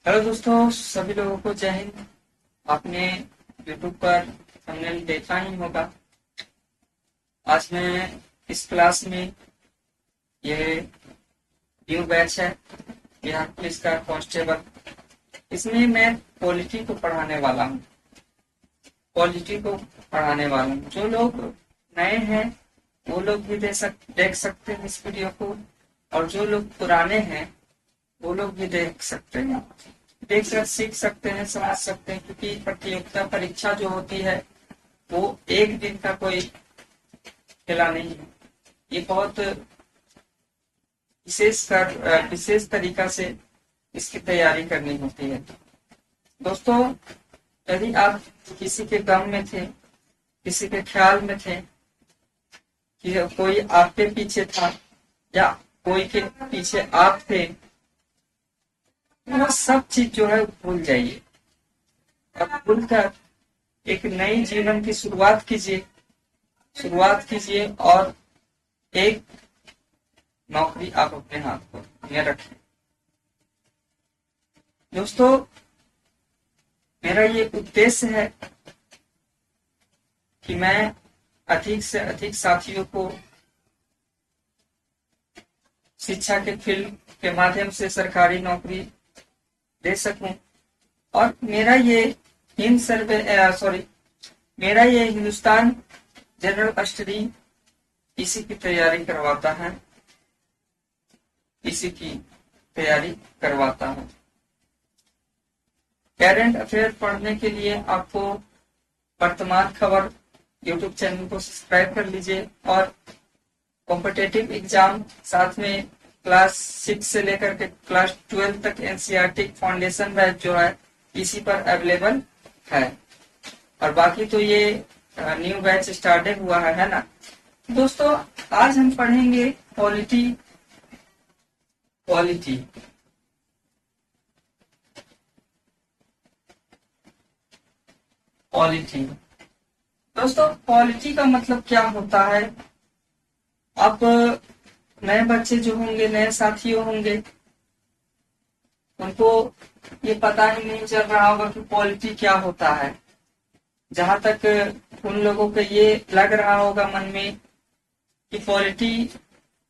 Hello दोस्तों, सभी लोगों को जय हिंद। आपने यूट्यूब पर थंबनेल देखा ही होगा। आज मैं इस क्लास में ये न्यू बैच है बिहार पुलिस का कांस्टेबल। इसमें मैं पॉलिटी को पढ़ाने वाला हूँ। पॉलिटी को पढ़ाने वाला हूँ। जो लोग नए हैं वो लोग भी देख सकते हैं इस वीडियो को, और जो लोग पुराने हैं वो लोग भी देख सकते हैं। देख कर सीख सकते हैं, समझ सकते हैं, क्योंकि प्रतियोगिता परीक्षा जो होती है वो एक दिन का कोई खेला नहीं है। ये बहुत विशेष तरीका से इसकी तैयारी करनी होती है। दोस्तों, यदि आप किसी के गम में थे, किसी के ख्याल में थे कि कोई आपके पीछे था या कोई के पीछे आप थे, वह सब चीज जो है भूल जाइए और भूलकर एक नई जीवन की शुरुआत कीजिए और एक नौकरी आप अपने हाथ में रखें। दोस्तों, मेरा ये उद्देश्य है कि मैं अधिक से अधिक साथियों को शिक्षा के फील्ड के माध्यम से सरकारी नौकरी दे सकूं। और मेरा ये हिंदुस्तान जनरल स्टडी इसी की तैयारी करवाता है। करंट अफेयर पढ़ने के लिए आपको वर्तमान खबर यूट्यूब चैनल को सब्सक्राइब कर लीजिए, और कॉम्पिटिटिव एग्जाम साथ में क्लास 6 से लेकर के क्लास 12 तक एनसीईआरटी फाउंडेशन बैच जो है इसी पर अवेलेबल है। और बाकी तो ये न्यू बैच स्टार्टेड हुआ है ना। दोस्तों, आज हम पढ़ेंगे पॉलिटी। दोस्तों, पॉलिटी का मतलब क्या होता है? आप नए बच्चे जो होंगे, नए साथी होंगे, उनको ये पता ही नहीं चल रहा होगा कि पॉलिटी क्या होता है। जहां तक उन लोगों को ये लग रहा होगा मन में कि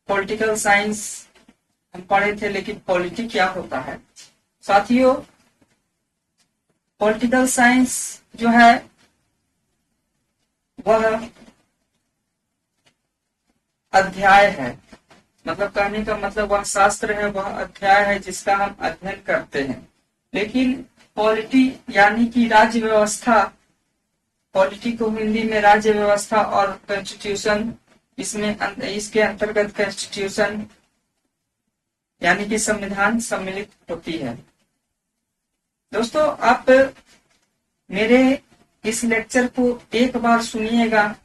पॉलिटिकल साइंस हम पढ़े थे, लेकिन पॉलिटी क्या होता है? साथियों, पॉलिटिकल साइंस जो है वह अध्याय है। मतलब कहने का मतलब वह शास्त्र है, वह अध्याय है जिसका हम अध्ययन करते हैं। लेकिन पॉलिटी यानी कि राज्य व्यवस्था, पॉलिटी को हिंदी में राज्य व्यवस्था और कॉन्स्टिट्यूशन, इसके अंतर्गत कॉन्स्टिट्यूशन यानी कि संविधान सम्मिलित होती है। दोस्तों, आप मेरे इस लेक्चर को एक बार सुनिएगा,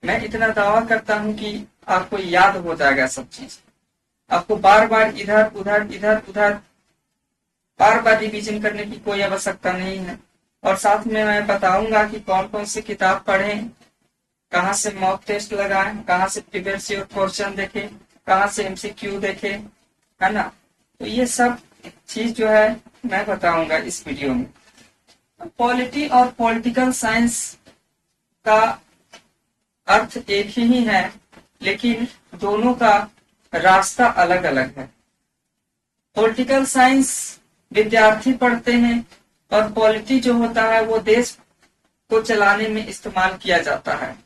मैं इतना दावा करता हूं कि आपको याद हो जाएगा सब चीज। आपको बार बार इधर उधर बार बार रिवीजन करने की कोई आवश्यकता नहीं है। और साथ में मैं बताऊंगा कि कौन कौन सी किताब पढ़ें, कहाँ से मॉक टेस्ट लगाएं, कहाँ से प्रीवियस ईयर क्वेश्चन देखें, कहाँ से एमसीक्यू देखें, है ना। तो ये सब चीज जो है मैं बताऊंगा इस वीडियो में। पॉलिटी और पॉलिटिकल साइंस का अर्थ एक ही है, लेकिन दोनों का रास्ता अलग अलग है। पॉलिटिकल साइंस विद्यार्थी पढ़ते हैं, और पॉलिटी जो होता है वो देश को चलाने में इस्तेमाल किया जाता है।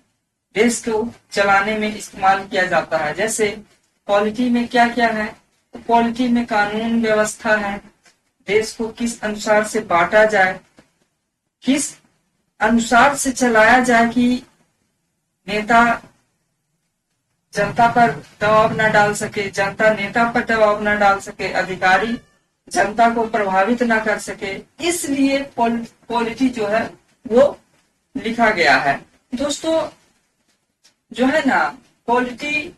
जैसे पॉलिटी में क्या क्या है? तो पॉलिटी में कानून व्यवस्था है, देश को किस अनुसार से बांटा जाए, किस अनुसार से चलाया जाए कि नेता जनता पर दबाव न डाल सके, जनता नेता पर दबाव न डाल सके, अधिकारी जनता को प्रभावित न कर सके। इसलिए पॉलिटी जो है वो लिखा गया है। दोस्तों, जो है ना, पॉलिटी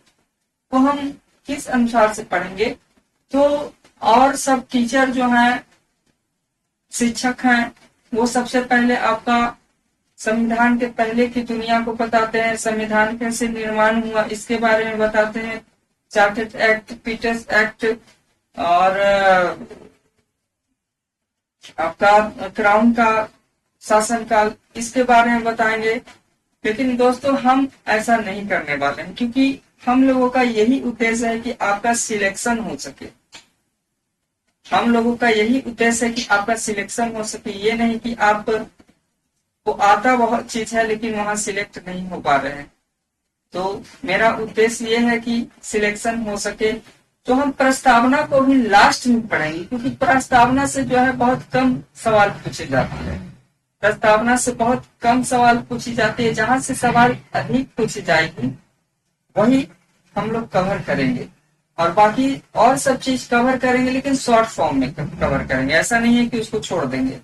को हम किस अनुसार से पढ़ेंगे? तो और सब टीचर जो हैं, शिक्षक हैं, वो सबसे पहले आपका संविधान के पहले की दुनिया को बताते हैं, संविधान कैसे निर्माण हुआ इसके बारे में बताते हैं। चार्टर्ड एक्ट, पीटर्स एक्ट, और आपका क्राउन का शासनकाल, इसके बारे में बताएंगे। लेकिन दोस्तों हम ऐसा नहीं करने वाले हैं, क्योंकि हम लोगों का यही उद्देश्य है कि आपका सिलेक्शन हो सके। हम लोगों का यही उद्देश्य है कि आपका सिलेक्शन हो सके, ये नहीं कि आप को आता बहुत चीज है लेकिन वहां सिलेक्ट नहीं हो पा रहे हैं। तो मेरा उद्देश्य ये है कि सिलेक्शन हो सके। तो हम प्रस्तावना को भी लास्ट में पढ़ेंगे, क्योंकि प्रस्तावना से जो है बहुत कम सवाल पूछे जाते हैं। प्रस्तावना से बहुत कम सवाल पूछी जाती है, जहां से सवाल अधिक पूछी जाएगी वही हम लोग कवर करेंगे। और बाकी और सब चीज कवर करेंगे, लेकिन शॉर्ट फॉर्म में कवर करेंगे। ऐसा नहीं है कि उसको छोड़ देंगे,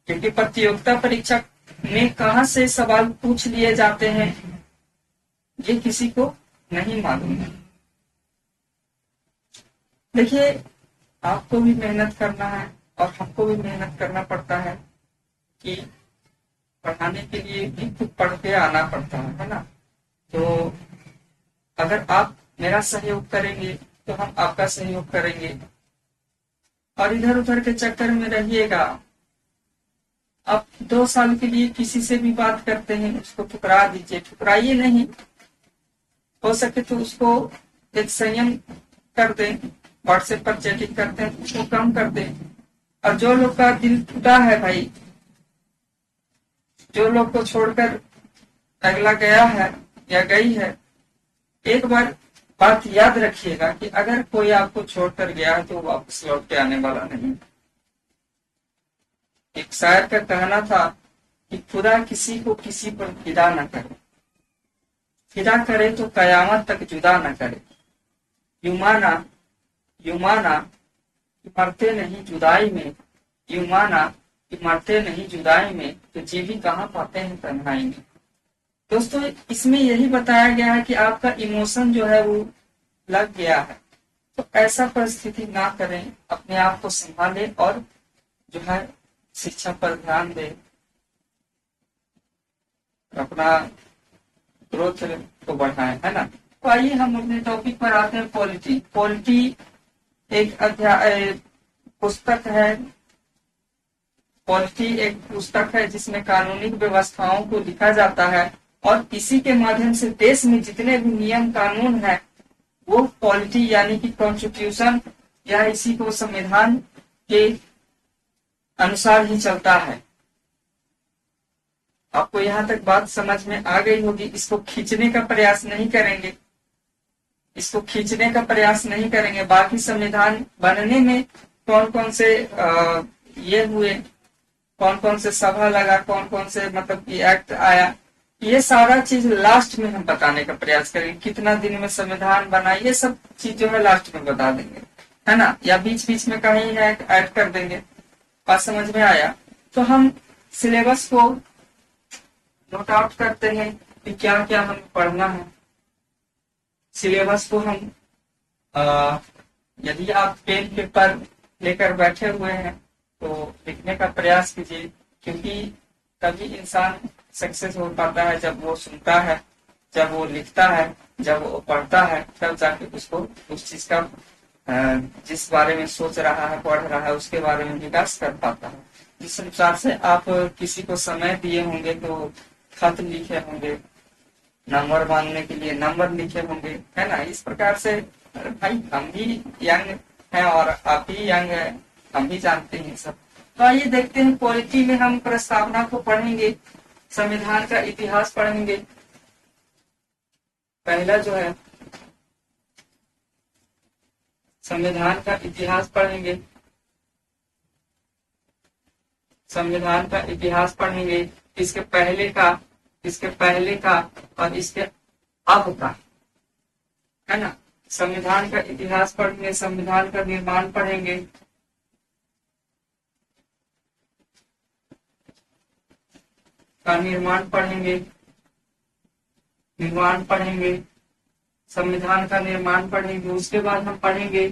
क्योंकि प्रतियोगिता परीक्षा में कहाँ से सवाल पूछ लिए जाते हैं ये किसी को नहीं मालूम है। देखिए, आपको भी मेहनत करना है और हमको भी मेहनत करना पड़ता है कि पढ़ाने के लिए भी खुद पढ़ के आना पड़ता है ना। तो अगर आप मेरा सहयोग करेंगे तो हम आपका सहयोग करेंगे। और इधर उधर के चक्कर में रहिएगा। आप 2 साल के लिए किसी से भी बात करते हैं, उसको ठुकरा दीजिए, ठुकराइए नहीं। हो सके तो उसको एक संयम कर दें, व्हाट्सएप पर चैटिंग करते हैं उसको कम कर दें। और जो लोग का दिल टूटा है भाई, जो लोग को छोड़कर अगला गया है या गई है, एक बार बात याद रखिएगा कि अगर कोई आपको छोड़कर गया है तो वापस लौट के आने वाला नहीं। एक शायर का कहना था कि खुदा किसी को किसी पर फिदा न करे, फिदा करे तो कयामत तक जुदा न करे। यूं माना कि मरते नहीं जुदाई में, यूं माना कि मरते नहीं जुदाई में, तो जी भी कहाँ पाते हैं तन्हाई में। दोस्तों, इसमें यही बताया गया है कि आपका इमोशन जो है वो लग गया है, तो ऐसा परिस्थिति ना करें। अपने आप को संभालें और जो है शिक्षा पर ध्यान दें, अपना ग्रोथ को बढ़ाएं, है ना। तो आइए हम अपने टॉपिक पर आते हैं। पॉलिटी एक अध्याय पुस्तक है। पॉलिटी एक पुस्तक है जिसमें कानूनी व्यवस्थाओं को लिखा जाता है, और इसी के माध्यम से देश में जितने भी नियम कानून है वो पॉलिटी यानी कि कॉन्स्टिट्यूशन या इसी को संविधान के अनुसार ही चलता है। आपको यहाँ तक बात समझ में आ गई होगी। इसको खींचने का प्रयास नहीं करेंगे, इसको खींचने का प्रयास नहीं करेंगे। बाकी संविधान बनने में कौन कौन से ये हुए, कौन कौन से सभा लगा, कौन कौन से मतलब कि एक्ट आया, ये सारा चीज लास्ट में हम बताने का प्रयास करेंगे। कितना दिन में संविधान बना, ये सब चीज जो है लास्ट में बता देंगे, है ना। या बीच बीच में कहीं है ऐड कर देंगे। बात समझ में आया? तो हम सिलेबस को नोट आउट करते हैं कि क्या क्या हमें पढ़ना है। सिलेबस को हम यदि आप पेन पेपर लेकर बैठे हुए हैं तो लिखने का प्रयास कीजिए, क्योंकि तभी इंसान सक्सेस हो पाता है जब वो सुनता है, जब वो लिखता है, जब वो पढ़ता है, तब जाके उसको उस चीज का जिस बारे में सोच रहा है, पढ़ रहा है, उसके बारे में विकास कर पाता है। जिस अनुसार से आप किसी को समय दिए होंगे तो खत लिखे होंगे, नंबर मांगने के लिए नंबर लिखे होंगे, है ना। इस प्रकार से भाई हम भी यंग हैं और आप भी यंग है, हम भी जानते हैं सब। तो आइए देखते हैं। पॉलिटी में हम प्रस्तावना को पढ़ेंगे, संविधान का इतिहास पढ़ेंगे। पहला जो है संविधान का इतिहास पढ़ेंगे, संविधान का इतिहास पढ़ेंगे। इसके पहले का और इसके अब का, है ना। संविधान का इतिहास पढ़ेंगे, संविधान का निर्माण पढ़ेंगे, निर्माण पढ़ेंगे, संविधान का निर्माण पढ़ेंगे। उसके बाद हम पढ़ेंगे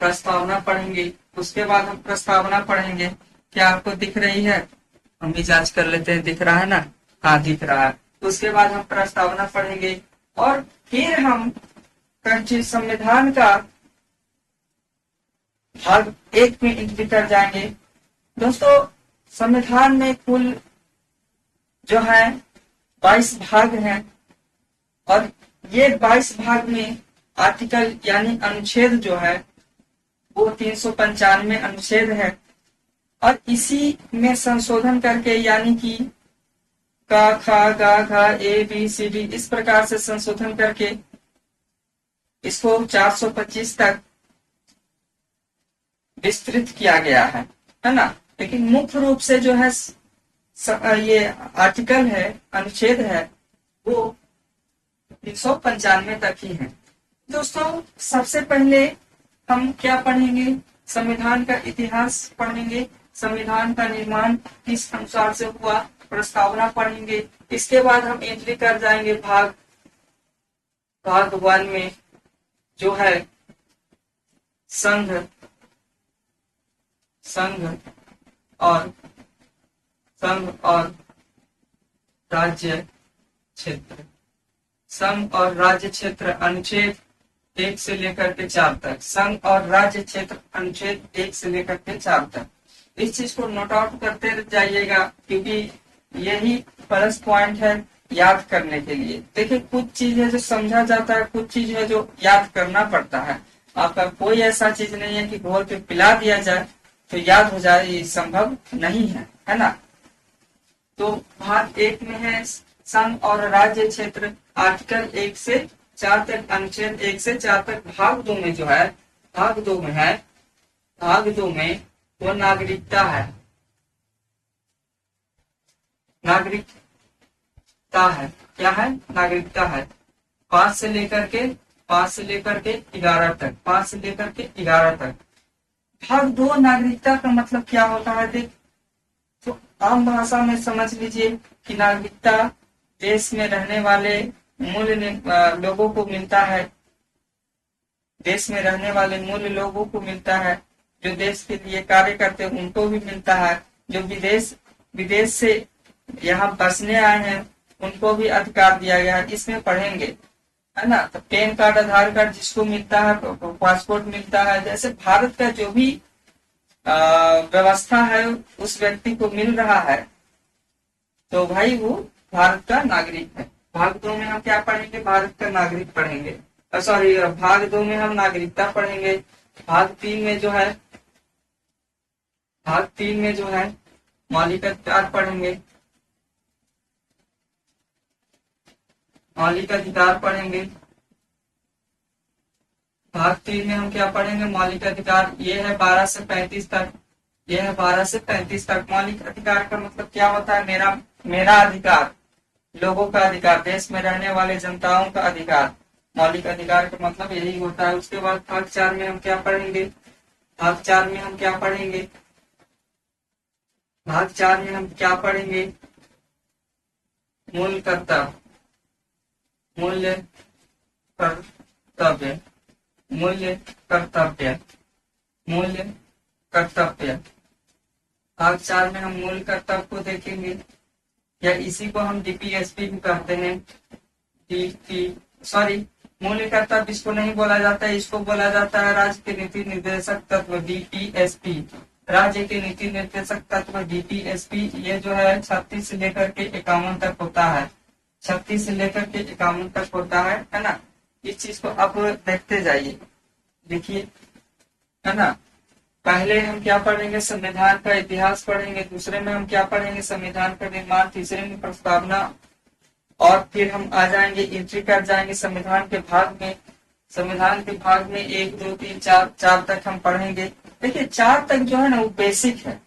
प्रस्तावना पढ़ेंगे। उसके बाद हम प्रस्तावना पढ़ेंगे। क्या आपको दिख रही है? हम भी जांच कर लेते हैं, दिख रहा है ना? हाँ, दिख रहा है। उसके बाद हम प्रस्तावना पढ़ेंगे। और फिर हम संविधान का भाग 1 में एंट्री कर जाएंगे। दोस्तों, संविधान में कुल जो है 22 भाग हैं और ये 22 भाग में आर्टिकल यानी अनुच्छेद जो है वो 395 अनुच्छेद है और इसी में संशोधन करके यानी कि का खा गा घा ए बी सी डी इस प्रकार से संशोधन करके इसको 425 तक विस्तृत किया गया है ना। लेकिन मुख्य रूप से जो है ये आर्टिकल है, अनुच्छेद है, वो 395 तक ही है। दोस्तों, सबसे पहले हम क्या पढ़ेंगे? संविधान का इतिहास पढ़ेंगे, संविधान का निर्माण किस अनुसार से हुआ, प्रस्तावना पढ़ेंगे। इसके बाद हम एंट्री कर जाएंगे भाग 1 में, जो है संघ और राज्य क्षेत्र। संघ और राज्य क्षेत्र अनुच्छेद 1 से लेकर के 4 तक। संघ और राज्य क्षेत्र अनुच्छेद 1 से लेकर के 4 तक। इस चीज को नोट आउट करते जाइएगा क्योंकि यही प्लस पॉइंट है याद करने के लिए। देखिए, कुछ चीज है जो समझा जाता है, कुछ चीज है जो याद करना पड़ता है। आपका कोई ऐसा चीज नहीं है कि घोल के पिला दिया जाए तो याद हो जाए, ये संभव नहीं है ना। तो भाग 1 में है संघ और राज्य क्षेत्र, आर्टिकल 1 से 4 तक, अनुच्छेद 1 से 4 तक। भाग 2 में जो है, भाग 2 में वो नागरिकता है। नागरिकता है, क्या है? नागरिकता है। 5 से लेकर के 11 तक, 5 से लेकर के 11 तक। भाग 2 नागरिकता का मतलब क्या होता है? देख, तो आम भाषा में समझ लीजिए कि नागरिकता देश में रहने वाले मूल लोगों को मिलता है। देश में रहने वाले मूल लोगों को मिलता है, जो देश के लिए कार्य करते हैं उनको भी मिलता है, जो विदेश से यहाँ बसने आए हैं उनको भी अधिकार दिया गया है। इसमें पढ़ेंगे, है ना। तो पैन कार्ड, आधार कार्ड जिसको मिलता है, पासपोर्ट मिलता है, जैसे भारत का जो भी व्यवस्था है उस व्यक्ति को मिल रहा है, तो भाई वो भारत का नागरिक है। भाग 2 में हम क्या पढ़ेंगे? भारत का नागरिक पढ़ेंगे। सॉरी, भाग 2 में हम नागरिकता पढ़ेंगे। भाग 3 में जो है मौलिक अधिकार पढ़ेंगे। मौलिक अधिकार पढ़ेंगे। भाग 3 में हम क्या पढ़ेंगे? मौलिक अधिकार। ये है 12 से 35 तक। ये है 12 से 35 तक। मौलिक अधिकार का मतलब क्या होता है? मेरा अधिकार, लोगों का अधिकार, देश में रहने वाले जनताओं का अधिकार। मौलिक अधिकार का मतलब यही होता है। उसके बाद भाग 4 में हम क्या पढ़ेंगे? भाग 4 में हम क्या पढ़ेंगे? भाग 4 में हम क्या पढ़ेंगे? मूल कर्तव्य, मूल्य कर्तव्य, मूल्य कर्तव्य, मूल्य कर्तव्य। भाग 4 में हम मूल कर्तव्य को देखेंगे, या इसी को हम डीपीएसपी भी कहते हैं। मूल्य कर्तव्य इसको नहीं बोला जाता है, इसको बोला जाता है राज्य के नीति निर्देशक तत्व, डीपीएसपी। राज्य के नीति निर्देशक तत्व डीपीएसपी, ये जो है 36 से लेकर के 51 तक होता है। 36 से लेकर के 51 तक होता है ना। इस चीज को आप देखते जाइए, देखिए, है ना। पहले हम क्या पढ़ेंगे? संविधान का इतिहास पढ़ेंगे। दूसरे में हम क्या पढ़ेंगे? संविधान का निर्माण। तीसरे में प्रस्तावना। और फिर हम आ जाएंगे, एंट्री कर जाएंगे संविधान के भाग में। संविधान के भाग में 1, 2, 3, 4 तक हम पढ़ेंगे। देखिए, 4 तक जो है ना वो बेसिक है,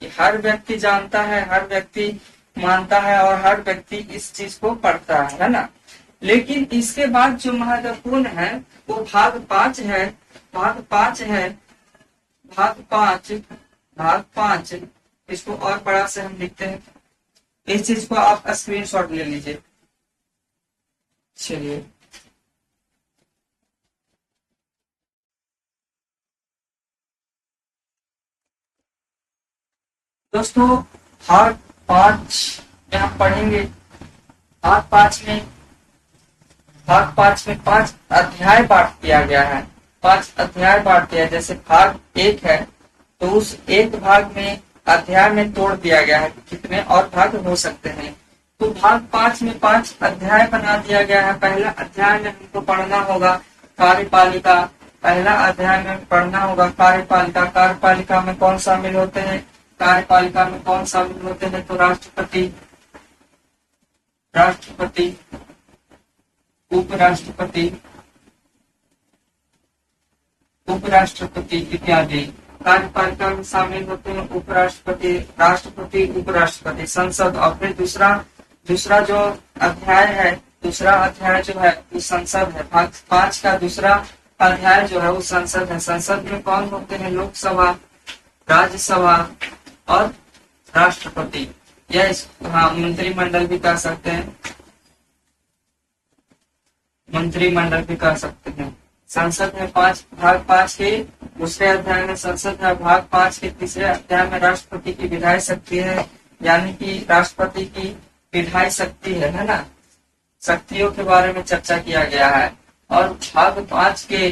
कि हर व्यक्ति जानता है, हर व्यक्ति मानता है और हर व्यक्ति इस चीज को पढ़ता है ना। लेकिन इसके बाद जो महत्वपूर्ण है वो भाग 5 है। भाग 5 इसको और बड़ा से हम लिखते हैं। इस चीज को आप स्क्रीनशॉट ले लीजिए। चलिए, दोस्तों, भाग 5 में हम पढ़ेंगे। भाग 5 में भाग 5 में 5 अध्याय बांट दिया गया है, 5 अध्याय बांट दिया। जैसे भाग 1 है तो उस एक भाग में अध्याय में तोड़ दिया गया है कितने और भाग हो सकते हैं। तो भाग 5 में 5 अध्याय बना दिया गया है। पहला अध्याय में हमको पढ़ना होगा कार्यपालिका, पहला अध्याय में पढ़ना होगा कार्यपालिका। कार्यपालिका में कौन शामिल होते हैं, कार्यपालिका में कौन शामिल होते हैं, तो राष्ट्रपति, राष्ट्रपति, उपराष्ट्रपति, उपराष्ट्रपति इत्यादि कार्यपालिका में शामिल होते हैं। उपराष्ट्रपति, राष्ट्रपति, उपराष्ट्रपति, संसद। और फिर दूसरा जो अध्याय है, दूसरा अध्याय जो है वो संसद है। भाग 5 का दूसरा अध्याय जो है वो संसद है। संसद में कौन होते हैं, लोकसभा, राज्यसभा और राष्ट्रपति। यह हाँ मंत्रिमंडल भी कह सकते हैं, मंत्रिमंडल भी कह सकते हैं। संसद में भाग 5 के दूसरे अध्याय में संसद है। भाग 5 के तीसरे अध्याय में राष्ट्रपति की विधायी शक्ति है, यानी कि राष्ट्रपति की विधायी शक्ति है ना, शक्तियों के बारे में चर्चा किया गया है। और भाग 5 के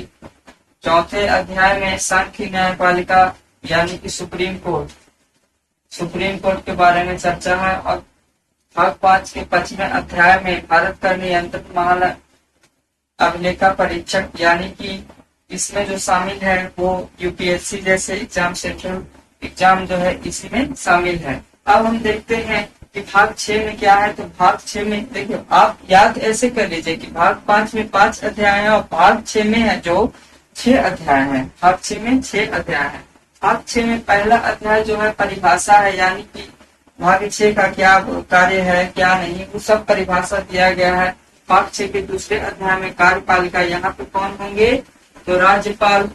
चौथे अध्याय में सांख्यिक न्यायपालिका यानी कि सुप्रीम कोर्ट, सुप्रीम कोर्ट के बारे में चर्चा है। और भाग 5 के 5वें अध्याय में भारत का नियंत्रण महान अभिलेखा परीक्षक, यानी कि इसमें जो शामिल है वो यूपीएससी जैसे एग्जाम, सेंट्रल एग्जाम जो है इसी में शामिल है। अब हम देखते हैं कि भाग 6 में क्या है। तो भाग 6 में देखिए, आप याद ऐसे कर लीजिए कि भाग 5 में 5 अध्याय है और भाग 6 में है जो 6 अध्याय है। भाग 6 में 6 अध्याय है। भाग 6 में पहला अध्याय जो है परिभाषा है, यानी कि भाग 6 का क्या कार्य है क्या नहीं, वो सब परिभाषा दिया गया है। भाग 6 के दूसरे अध्याय में कार्यपालिका, यहाँ पे कौन होंगे, तो राज्यपाल।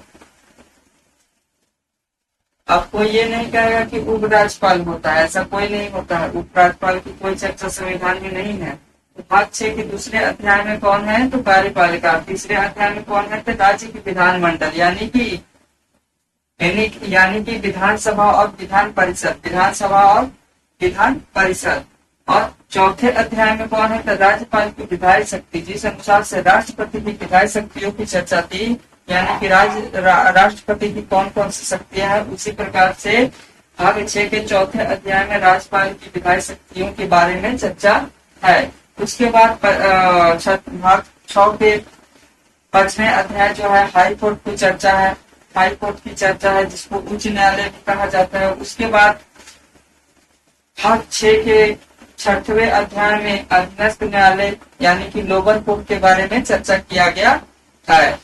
अब कोई ये नहीं कहेगा कि उपराज्यपाल होता है, ऐसा कोई नहीं होता है। उपराज्यपाल की कोई चर्चा संविधान में नहीं है। तो भाग 6 के दूसरे अध्याय में कौन है, तो कार्यपालिका। तीसरे अध्याय में कौन है, तो राज्य की विधानमंडल, यानी कि विधानसभा और विधान परिषद, विधानसभा और विधान परिषद। और चौथे अध्याय में कौन है, तो राज्यपाल की विधायी शक्ति, जिस अनुसार से राष्ट्रपति की विधायी शक्तियों की चर्चा थी, यानी कि राष्ट्रपति की कौन कौन सी शक्तियां हैं, उसी प्रकार से भाग 6 के चौथे अध्याय में राज्यपाल की विधायी शक्तियों के बारे में चर्चा है। उसके बाद भाग 6 के 5वें अध्याय जो है हाई कोर्ट की चर्चा है, हाई कोर्ट की चर्चा है जिसको उच्च न्यायालय भी कहा जाता है। उसके बाद भाग 6 के 6वें अध्याय में अधीनस्थ न्यायालय यानी कि लोअर कोर्ट के बारे में चर्चा किया गया है।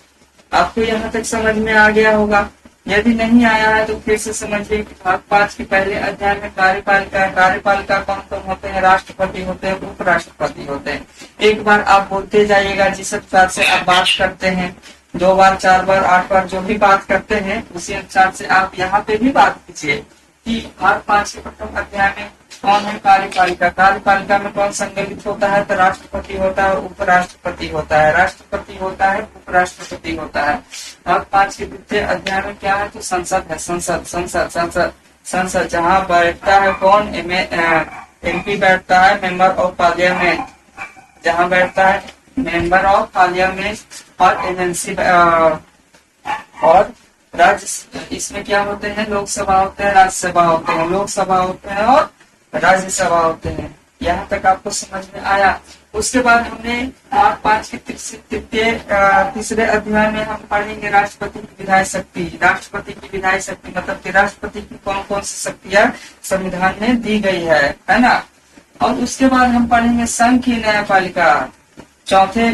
आपको यहाँ तक समझ में आ गया होगा। यदि नहीं आया है तो फिर से समझिए कि भाग 5 के पहले अध्याय में कार्यपालिका, कार्यपालिका कौन कौन होते हैं, राष्ट्रपति होते हैं, उपराष्ट्रपति होते हैं। एक बार आप बोलते जाइएगा जिस अनुसार से आप बात करते हैं, 2 बार 4 बार 8 बार जो भी बात करते हैं उसी अनुसार से आप यहाँ पे भी बात कीजिए कि भाग 5 के प्रथम अध्याय में कौन है, कार्यपालिका। कार्यपालिका में कौन सम्मिलित होता है, तो राष्ट्रपति होता है, उपराष्ट्रपति होता है, राष्ट्रपति होता है, उपराष्ट्रपति होता है। भाग 5 के द्वितीय अध्याय में क्या है, तो संसद है, संसद संसद संसद संसद जहाँ बैठता है कौन, एमपी बैठता है, मेंबर ऑफ पार्लियामेंट, जहाँ बैठता है मेंबर ऑफ पार्लियामेंट। और एजेंसी और राज्य, इसमें क्या होते हैं, लोकसभा होते हैं, राज्यसभा होते हैं, लोकसभा होते हैं और राज्यसभा होते हैं। यहाँ तक आपको समझ में आया। उसके बाद हमने भाग 5 के तीसरे अध्याय में हम पढ़ेंगे राष्ट्रपति की विधायी शक्ति। राष्ट्रपति की विधायी शक्ति मतलब कि राष्ट्रपति की कौन कौन सी शक्तियां संविधान में दी गई है ना। और उसके बाद हम पढ़ेंगे सांख्यिक न्यायपालिका। चौथे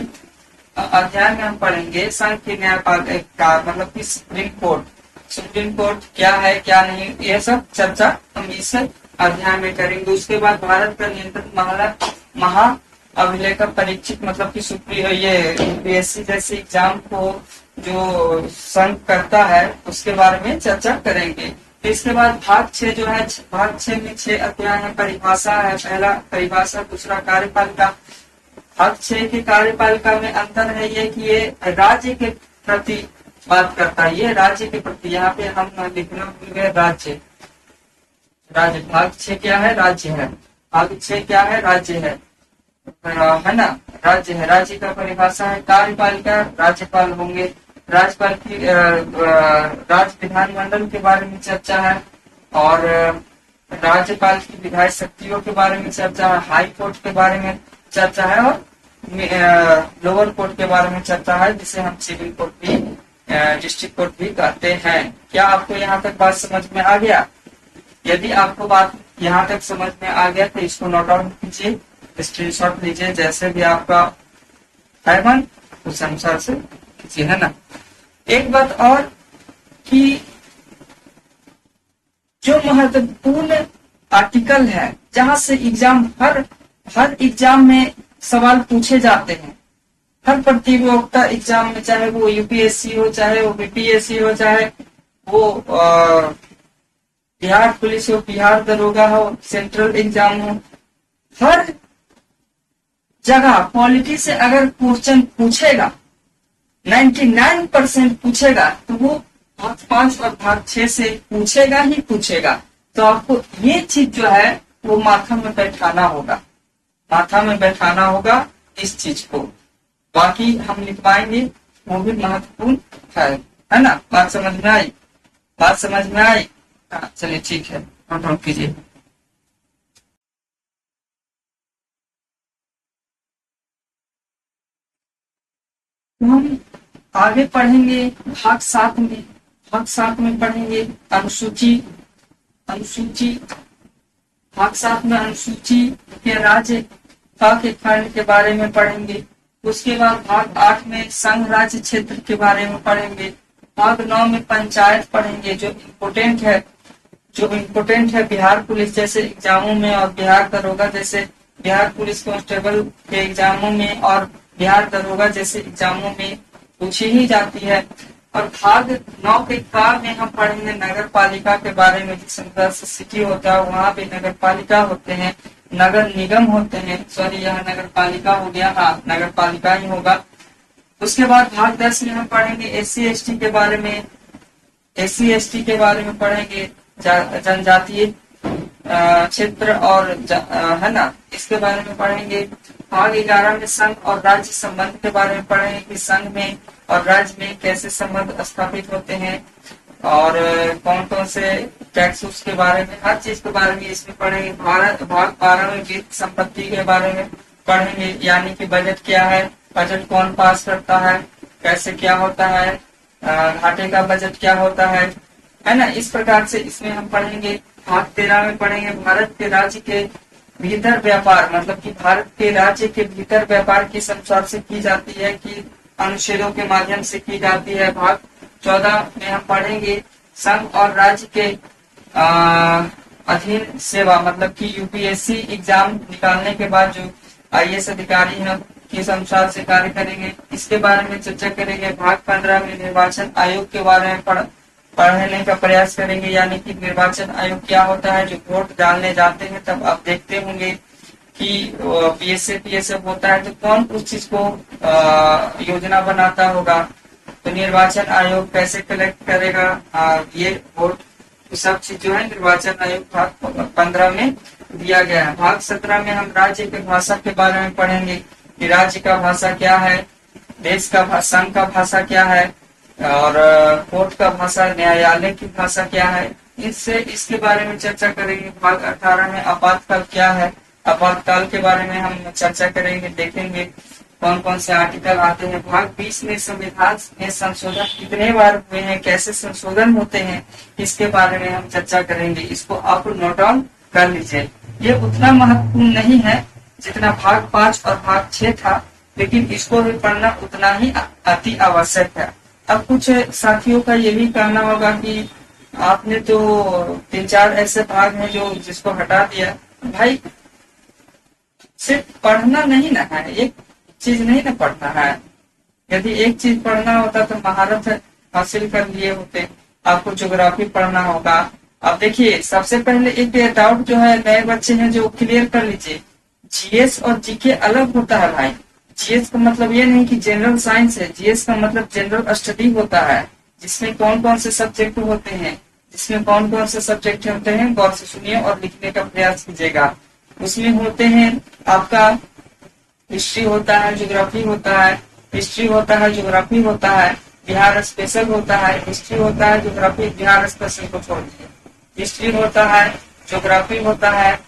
अध्याय में हम पढ़ेंगे सांख्यिक न्यायपालिका मतलब कि सुप्रीम कोर्ट। सुप्रीम कोर्ट क्या है क्या नहीं, यह सब चर्चा हम इस अध्याय में करेंगे। उसके बाद भारत का नियंत्रण महा अभिलेखक परीक्षक मतलब कि ये यूपीएससी जैसे एग्जाम को जो संघ करता है उसके बारे में चर्चा करेंगे। इसके बाद भाग 6 जो है, भाग 6 में 6 अध्याय है। परिभाषा है, पहला परिभाषा, दूसरा कार्यपालिका। भाग 6 के कार्यपालिका में अंतर है ये कि ये राज्य के प्रति बात करता है, ये राज्य के प्रति। यहाँ पे हम लिखना भूल गए, राज्य, राज्य। भाग 6 क्या है, राज्य है। भाग 6 क्या है, राज्य है ना। राज्य है। राज्य का परिभाषा है कार्यपालिका, राज्यपाल होंगे। राज्यपाल की राज्य विधानमंडल के बारे में चर्चा है और राज्यपाल की विधायी शक्तियों के बारे में चर्चा है, हाई कोर्ट के बारे में चर्चा है और लोअर कोर्ट के बारे में चर्चा है, जिसे हम सिविल कोर्ट भी डिस्ट्रिक्ट कोर्ट भी कहते हैं। क्या आपको यहाँ तक बात समझ में आ गया? यदि आपको बात यहाँ तक समझ में आ गया तो इसको नोट डाउन कीजिए, स्क्रीनशॉट लीजिए, जैसे भी आपका है मन उस अनुसार से कीजिए, है ना। एक बात और कि जो महत्वपूर्ण आर्टिकल है जहां से एग्जाम हर एग्जाम में सवाल पूछे जाते हैं, हर प्रतियोगिता एग्जाम में, चाहे वो यूपीएससी हो, चाहे वो बीपीएससी हो, चाहे वो बिहार पुलिस हो, बिहार दरोगा हो, सेंट्रल एग्जाम हो, हर जगह पॉलिटी से अगर क्वेश्चन पूछेगा 99% पूछेगा तो वो भाग 5 और भाग 6 से पूछेगा ही पूछेगा। तो आपको ये चीज जो है वो माथा में बैठाना होगा, माथा में बैठाना होगा इस चीज को। बाकी हम लिखवाएंगे, वो भी महत्वपूर्ण है ना। बात समझ में आई? बात समझ में आई? हाँ चलिए ठीक है, नोट डाउन कीजिए। हम आगे पढ़ेंगे भाग 7 में। भाग 7 में पढ़ेंगे अनुसूची। भाग 7 में अनुसूची के राज्य के खंड के बारे में पढ़ेंगे। उसके बाद भाग 8 में संघ राज्य क्षेत्र के बारे में पढ़ेंगे। भाग 9 में पंचायत पढ़ेंगे, जो इम्पोर्टेंट है बिहार पुलिस जैसे एग्जामों में और बिहार दरोगा जैसे, बिहार पुलिस कांस्टेबल के एग्जामों में और बिहार दरोगा जैसे एग्जामों में पूछी ही जाती है। और भाग 9 के का में हम पढ़ेंगे नगर पालिका के बारे में। जिस तरह से सिटी होता है वहाँ पे नगर पालिका होते हैं, नगर निगम होते हैं। सॉरी, यहाँ नगर पालिका हो गया, हाँ नगर पालिका ही होगा। उसके बाद भाग 10 में हम पढ़ेंगे एससी एसटी के बारे में। एससी एसटी के बारे में पढ़ेंगे, जनजातीय क्षेत्र और है ना, इसके बारे में पढ़ेंगे। भाग 11 में संघ और राज्य संबंध के बारे में पढ़ेंगे कि संघ में और राज्य में कैसे संबंध स्थापित होते हैं और कौन कौन से टैक्स उसके बारे में, हर चीज के बारे में इसमें पढ़ेंगे। भाग 12 में वित्त संपत्ति के बारे में पढ़ेंगे, यानी कि बजट क्या है, बजट कौन पास करता है, कैसे क्या होता है, घाटे का बजट क्या होता है ना। इस प्रकार से इसमें हम पढ़ेंगे। भाग 13 में पढ़ेंगे भारत के राज्य के भीतर व्यापार, मतलब कि भारत के राज्य के भीतर व्यापार किस अनुसार से की जाती है, कि अनुच्छेदों के माध्यम से की जाती है। भाग 14 में हम पढ़ेंगे संघ और राज्य के अधीन सेवा, मतलब कि यूपीएससी एग्जाम निकालने के बाद जो आईएएस अधिकारी हैं किस अनुसार से कार्य करेंगे, इसके बारे में चर्चा करेंगे। भाग 15 में निर्वाचन आयोग के बारे में पढ़ने का प्रयास करेंगे, यानी कि निर्वाचन आयोग क्या होता है। जो वोट डालने जाते हैं तब आप देखते होंगे कि पीएसएफ होता है, तो कौन उस चीज को योजना बनाता होगा, तो निर्वाचन आयोग कैसे कलेक्ट करेगा ये वोट, सब चीज जो है निर्वाचन आयोग भाग 15 में दिया गया है। भाग 17 में हम राज्य के भाषा के बारे में पढ़ेंगे कि राज्य का भाषा क्या है, देश का संघ का भाषा क्या है और कोर्ट का भाषा, न्यायालय की भाषा क्या है, इसके बारे में चर्चा करेंगे। भाग 18 में आपातकाल क्या है, आपातकाल के बारे में हम चर्चा करेंगे, देखेंगे कौन कौन से आर्टिकल आते हैं। भाग 20 में संविधान में संशोधन कितने बार हुए हैं, कैसे संशोधन होते हैं, इसके बारे में हम चर्चा करेंगे। इसको आप नोट डाउन कर लीजिए। ये उतना महत्वपूर्ण नहीं है जितना भाग 5 और भाग 6 था, लेकिन इसको भी पढ़ना उतना ही अति आवश्यक है। अब कुछ साथियों का ये भी कहना होगा कि आपने तो 3-4 ऐसे भाग हैं जो जिसको हटा दिया। भाई सिर्फ पढ़ना नहीं ना है, एक चीज नहीं ना पढ़ना है। यदि एक चीज पढ़ना होता तो महारत हासिल कर लिए होते। आपको ज्योग्राफी पढ़ना होगा। अब देखिए, सबसे पहले एक डाउट जो है नए बच्चे हैं जो क्लियर कर लीजिए, जीएस और जीके अलग होता है भाई। जीएस का मतलब ये नहीं कि जनरल साइंस है, जीएस का मतलब जनरल स्टडी होता है, जिसमें कौन कौन से सब्जेक्ट होते हैं, जिसमें कौन कौन से सब्जेक्ट होते हैं गौर से सुनिए और लिखने का प्रयास कीजिएगा। उसमें होते हैं आपका हिस्ट्री होता है, ज्योग्राफी होता है, हिस्ट्री होता है, ज्योग्राफी होता है, बिहार स्पेशल होता है, हिस्ट्री होता है, ज्योग्राफी, बिहार स्पेशल को छोड़ दिए, हिस्ट्री होता है, ज्योग्राफी होता है,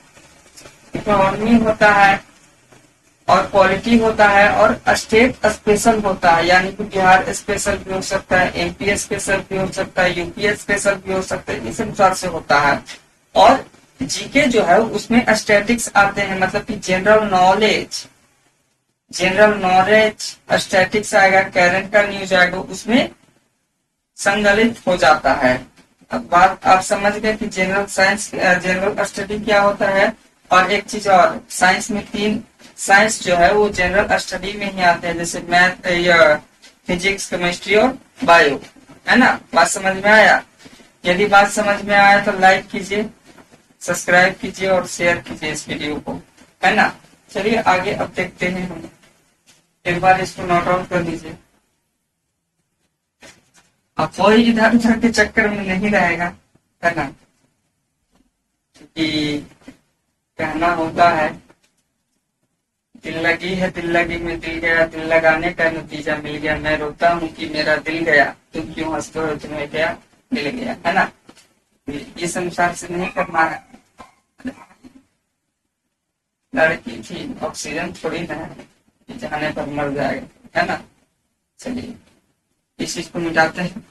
इकोनॉमी होता है और पॉलिटी होता है और स्टेट स्पेशल होता है, यानी कि बिहार स्पेशल भी हो सकता है, एमपी स्पेशल भी हो सकता है, यूपी स्पेशल भी हो सकता है, इस अनुसार से होता है। और जीके जो है उसमें स्टैटिक्स आते हैं, मतलब कि general knowledge, general knowledge statics आएगा, करंट का न्यूज आएगा, उसमें संगलित हो जाता है। अब बात आप समझ गए कि जनरल साइंस, जनरल स्टडी क्या होता है। और एक चीज और, साइंस में 3 साइंस जो है वो जनरल स्टडी में ही आते हैं, जैसे मैथ या फिजिक्स, केमिस्ट्री और बायो, है ना। बात समझ में आया? यदि बात समझ में आया तो लाइक कीजिए, सब्सक्राइब कीजिए और शेयर कीजिए इस वीडियो को, है ना। चलिए आगे अब देखते हैं हम, एक बार इसको नोट आउट कर लीजिए। अब कोई इधर उधर के चक्कर में नहीं रहेगा, है ना, क्योंकि कहना होता है दिल लगी है, दिल लगी में दिल गया, दिल लगाने का नतीजा मिल गया, मैं रोता हूँ कि मेरा दिल गया, तुम क्यों हंसते हो, तुम्हें क्या मिल गया, है ना। ये संसार से नहीं करना है। लड़की थी, ऑक्सीजन थोड़ी ना है कि जाने पर मर जाएगा, है ना। चलिए इस चीज को मिटाते हैं।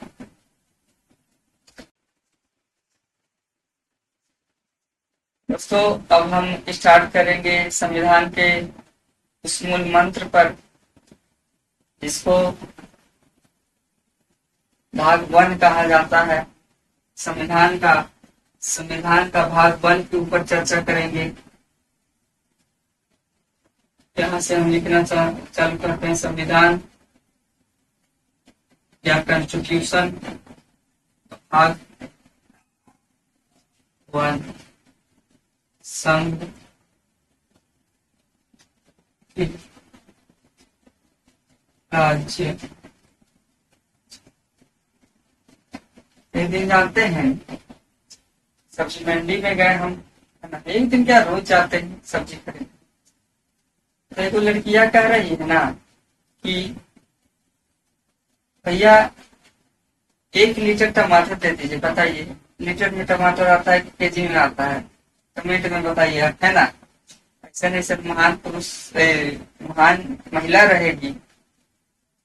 दोस्तों अब हम स्टार्ट करेंगे संविधान के उस मूल मंत्र पर, जिसको भाग 1 कहा जाता है। संविधान का भाग 1 के ऊपर चर्चा करेंगे। यहाँ से हम लिखना चालू करते हैं, संविधान या कॉन्स्टिट्यूशन भाग 1, संघ राज्य। एक दिन जानते हैं सब्जी मंडी में गए हम, है ना, एक दिन क्या रोज जाते हैं सब्जी खरीदने, तो एक लड़कियां कह रही है ना कि भैया 1 लीटर टमाटर दे दीजिए, बताइए लीटर में टमाटर आता है कि केजी में आता है, कमेंट में बताइए, है ना। ऐसा नहीं, सब महान पुरुष महान महिला रहेगी,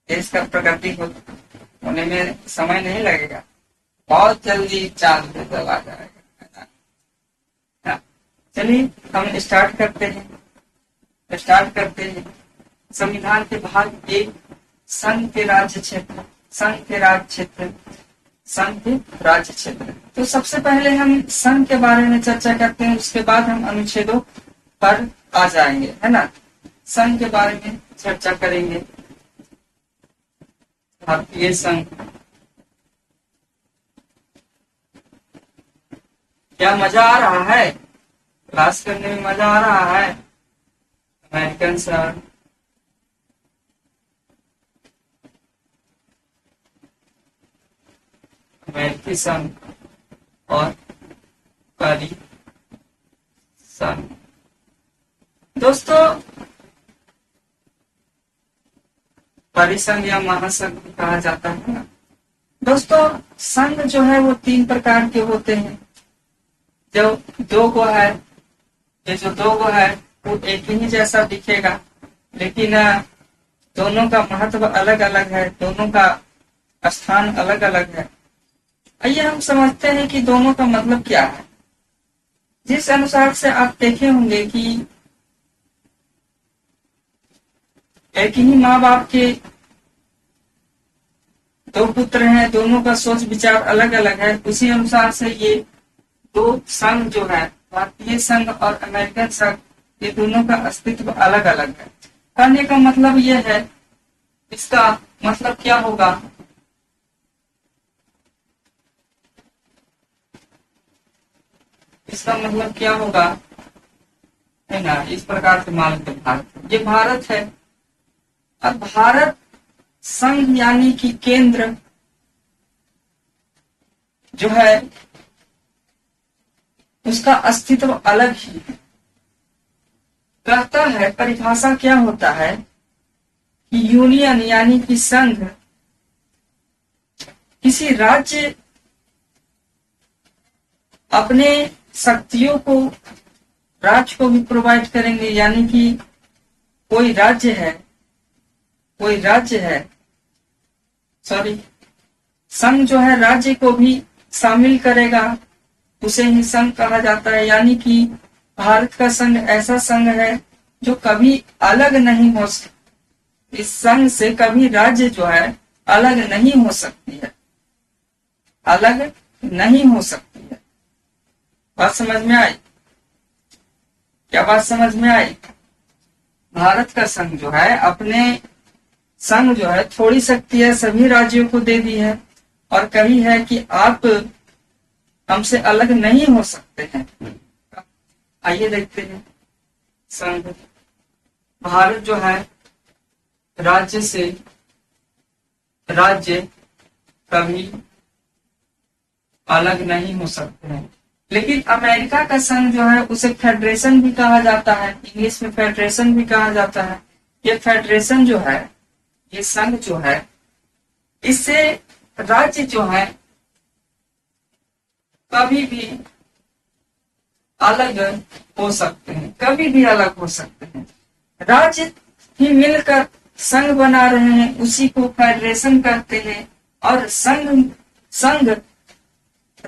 देश का प्रगति होने में समय नहीं लगेगा, बहुत जल्दी चांद पे चला जाएगा, है ना। चलिए हम स्टार्ट करते हैं। संविधान के भाग 1, संघ के राज्य क्षेत्र, संघ के राज्य क्षेत्र। तो सबसे पहले हम संघ के बारे में चर्चा करते हैं, उसके बाद हम अनुच्छेदों पर आ जाएंगे, है ना। संघ के बारे में चर्चा करेंगे। भारतीय संघ, क्या मजा आ रहा है? क्लास करने में मजा आ रहा है? अमेरिकन संघ, अमेरिकी संघ और परिसंघ। दोस्तों परिसंघ या महासंघ कहा जाता है ना। दोस्तों संघ जो है वो 3 प्रकार के होते हैं। जो 2 को है, ये जो 2 को है वो एक ही जैसा दिखेगा, लेकिन दोनों का महत्व अलग अलग है, दोनों का स्थान अलग अलग है। आइए हम समझते हैं कि दोनों का मतलब क्या है। जिस अनुसार से आप देखे होंगे कि एक ही माँ बाप के 2 पुत्र हैं, दोनों का सोच विचार अलग अलग है, उसी अनुसार से ये 2 संघ जो है, भारतीय संघ और अमेरिकन संघ, ये दोनों का अस्तित्व अलग अलग है। कहने का मतलब ये है, इसका मतलब क्या होगा, इसका मतलब क्या होगा, है ना, इस प्रकार से मान लो भारत, ये भारत है। अब भारत संघ यानी कि केंद्र जो है उसका अस्तित्व अलग ही है। कहता है, परिभाषा क्या होता है कि यूनियन यानी कि संघ किसी राज्य अपने शक्तियों को राज्य को भी प्रोवाइड करेंगे, यानी कि कोई राज्य है सॉरी संघ जो है राज्य को भी शामिल करेगा, उसे ही संघ कहा जाता है। यानी कि भारत का संघ ऐसा संघ है जो कभी अलग नहीं हो सकता, इस संघ से कभी राज्य जो है अलग नहीं हो सकती है, अलग नहीं हो सकती है। बात समझ में आई? क्या बात समझ में आई? भारत का संघ जो है अपने संघ जो है थोड़ी शक्ति है सभी राज्यों को दे दी है और कही है कि आप हमसे अलग नहीं हो सकते हैं। आइए देखते हैं। संघ भारत जो है राज्य कभी अलग नहीं हो सकते हैं। लेकिन अमेरिका का संघ जो है उसे फेडरेशन भी कहा जाता है, इंग्लिश में फेडरेशन भी कहा जाता है। ये फेडरेशन जो है, ये संघ जो है, इससे राज्य जो है कभी भी अलग हो सकते हैं, कभी भी अलग हो सकते हैं। राज्य ही मिलकर संघ बना रहे हैं, उसी को फेडरेशन कहते हैं। और संघ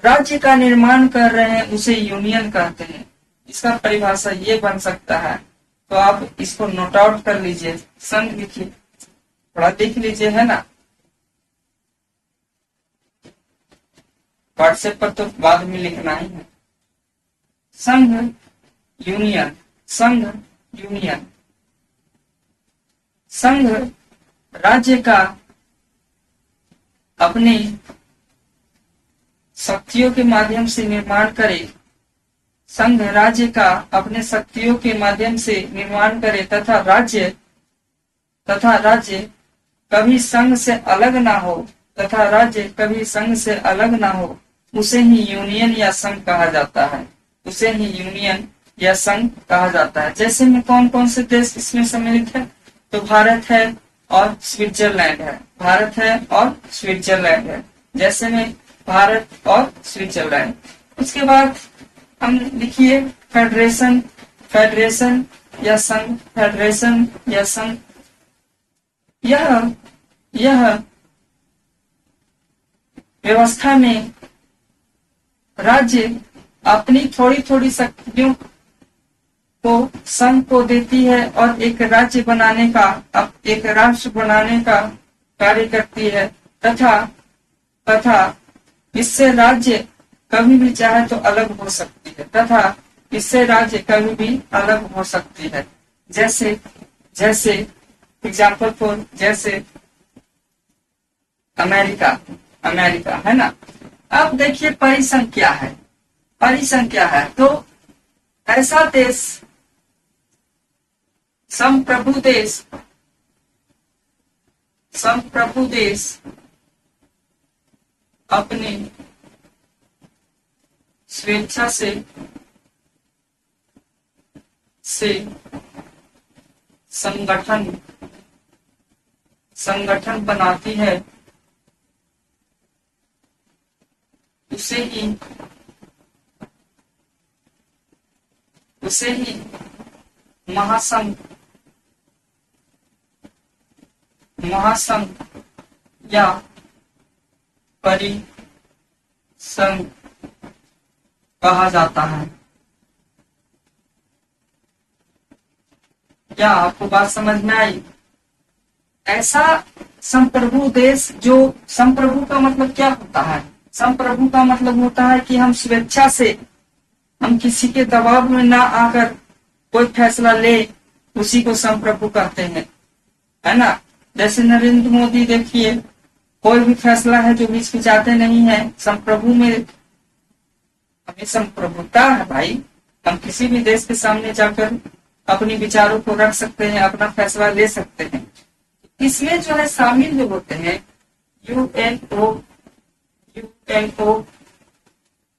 राज्य का निर्माण कर रहे हैं, उसे यूनियन कहते हैं। इसका परिभाषा ये बन सकता है, तो आप इसको नोट आउट कर लीजिए। संघ लिखिए, थोड़ा देख लीजिए, है ना। व्हाट्सएप पर तो बाद में लिखना ही है। संघ यूनियन, संघ यूनियन। संघ राज्य का अपनी शक्तियों के माध्यम से निर्माण करे, संघ राज्य का अपने शक्तियों के माध्यम से निर्माण करे तथा राज्य कभी संघ से अलग ना हो, तथा राज्य कभी संघ से अलग ना हो, उसे ही यूनियन या संघ कहा जाता है, उसे ही यूनियन या संघ कहा जाता है। जैसे में कौन कौन से देश इसमें सम्मिलित है, तो भारत है और स्विट्जरलैंड है, भारत है और स्विट्जरलैंड है। जैसे में भारत और स्विट्जरलैंड। उसके बाद हम लिखिए फेडरेशन, फेडरेशन या संघ, फेडरेशन या संघ। यह व्यवस्था में राज्य अपनी थोड़ी थोड़ी शक्तियों को संघ को देती है और एक राज्य बनाने का, एक राष्ट्र बनाने का कार्य करती है, तथा इससे राज्य कभी भी चाहे तो अलग हो सकती है, तथा इससे राज्य कभी भी अलग हो सकती है। जैसे एग्जाम्पल फॉर, जैसे अमेरिका है ना। अब देखिए परिसंघ क्या है, परिसंघ क्या है। तो ऐसा देश, संप्रभु देश अपनी स्वेच्छा से संगठन बनाती है, उसे ही महासंघ या परिसंघ कहा जाता है। क्या आपको बात समझ में आई? ऐसा संप्रभु देश, जो संप्रभु का मतलब क्या होता है? संप्रभु का मतलब होता है कि हम स्वेच्छा से, हम किसी के दबाव में ना आकर कोई फैसला ले, उसी को संप्रभु कहते हैं, है ना। जैसे नरेंद्र मोदी देखिए, कोई भी फैसला है जो हिचकिचाते नहीं है। संप्रभु में हमें संप्रभुता है भाई, हम किसी भी देश के सामने जाकर अपने विचारों को रख सकते हैं, अपना फैसला ले सकते हैं। इसमें जो है शामिल जो होते हैं यूएनओ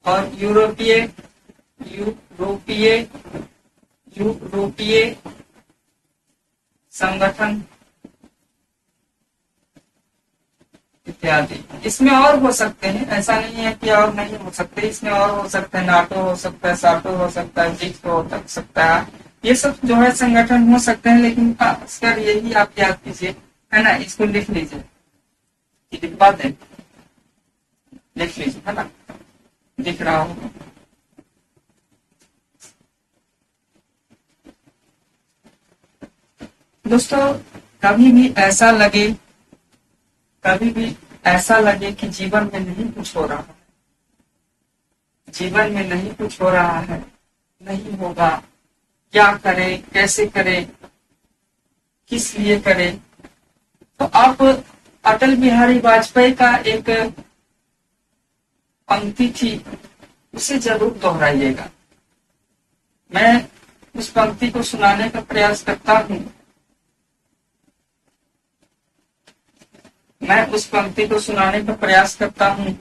और यूरोपीय संगठन इत्यादि। इसमें और हो सकते हैं, ऐसा नहीं है कि और नहीं हो सकते, इसमें और हो सकते हैं, नाटो हो सकता है, साटो हो सकता है, ब्रिक्स हो सकता है, ये सब जो है संगठन हो सकते हैं। लेकिन खासकर यही आप याद कीजिए, है ना, इसको लिख लीजिए, लिखवा दें, लिख लीजिए, है ना, दिख रहा हो। दोस्तों कभी भी ऐसा लगे, कभी भी ऐसा लगे कि जीवन में नहीं कुछ हो रहा है, जीवन में नहीं कुछ हो रहा है, नहीं होगा, क्या करे, कैसे करे, किस लिए करे, तो आप अटल बिहारी वाजपेयी का एक पंक्ति थी, उसे जरूर दोहराइएगा। मैं उस पंक्ति को सुनाने का प्रयास करता हूं, मैं उस पंक्ति को सुनाने का प्रयास करता हूं।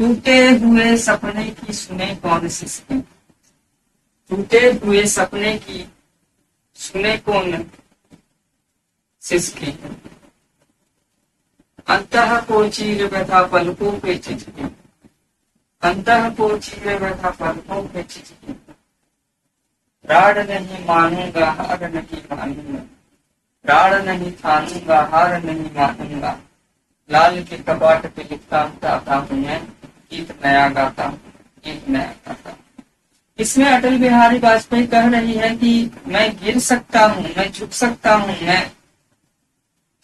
टूटे हुए सपने की सुने कौन सिसकी, टूटे हुए सपने की सुने कौन सिसकी, अंतः को चीर व्यथा पलकों पे चिचकी, अंतः को चीर व्यथा पलकों पे चिचकी, प्राण नहीं मानूंगा हार नहीं मानूंगा, प्राण नहीं ठानूंगा हार नहीं मानूंगा, लाल के कबाट पे लिखता गाता हूं मैं, गीत नया गाता हूं, गीत नया गाता हूं। इसमें अटल बिहारी वाजपेयी कह रही है कि मैं गिर सकता हूं, मैं झुक सकता हूं, मैं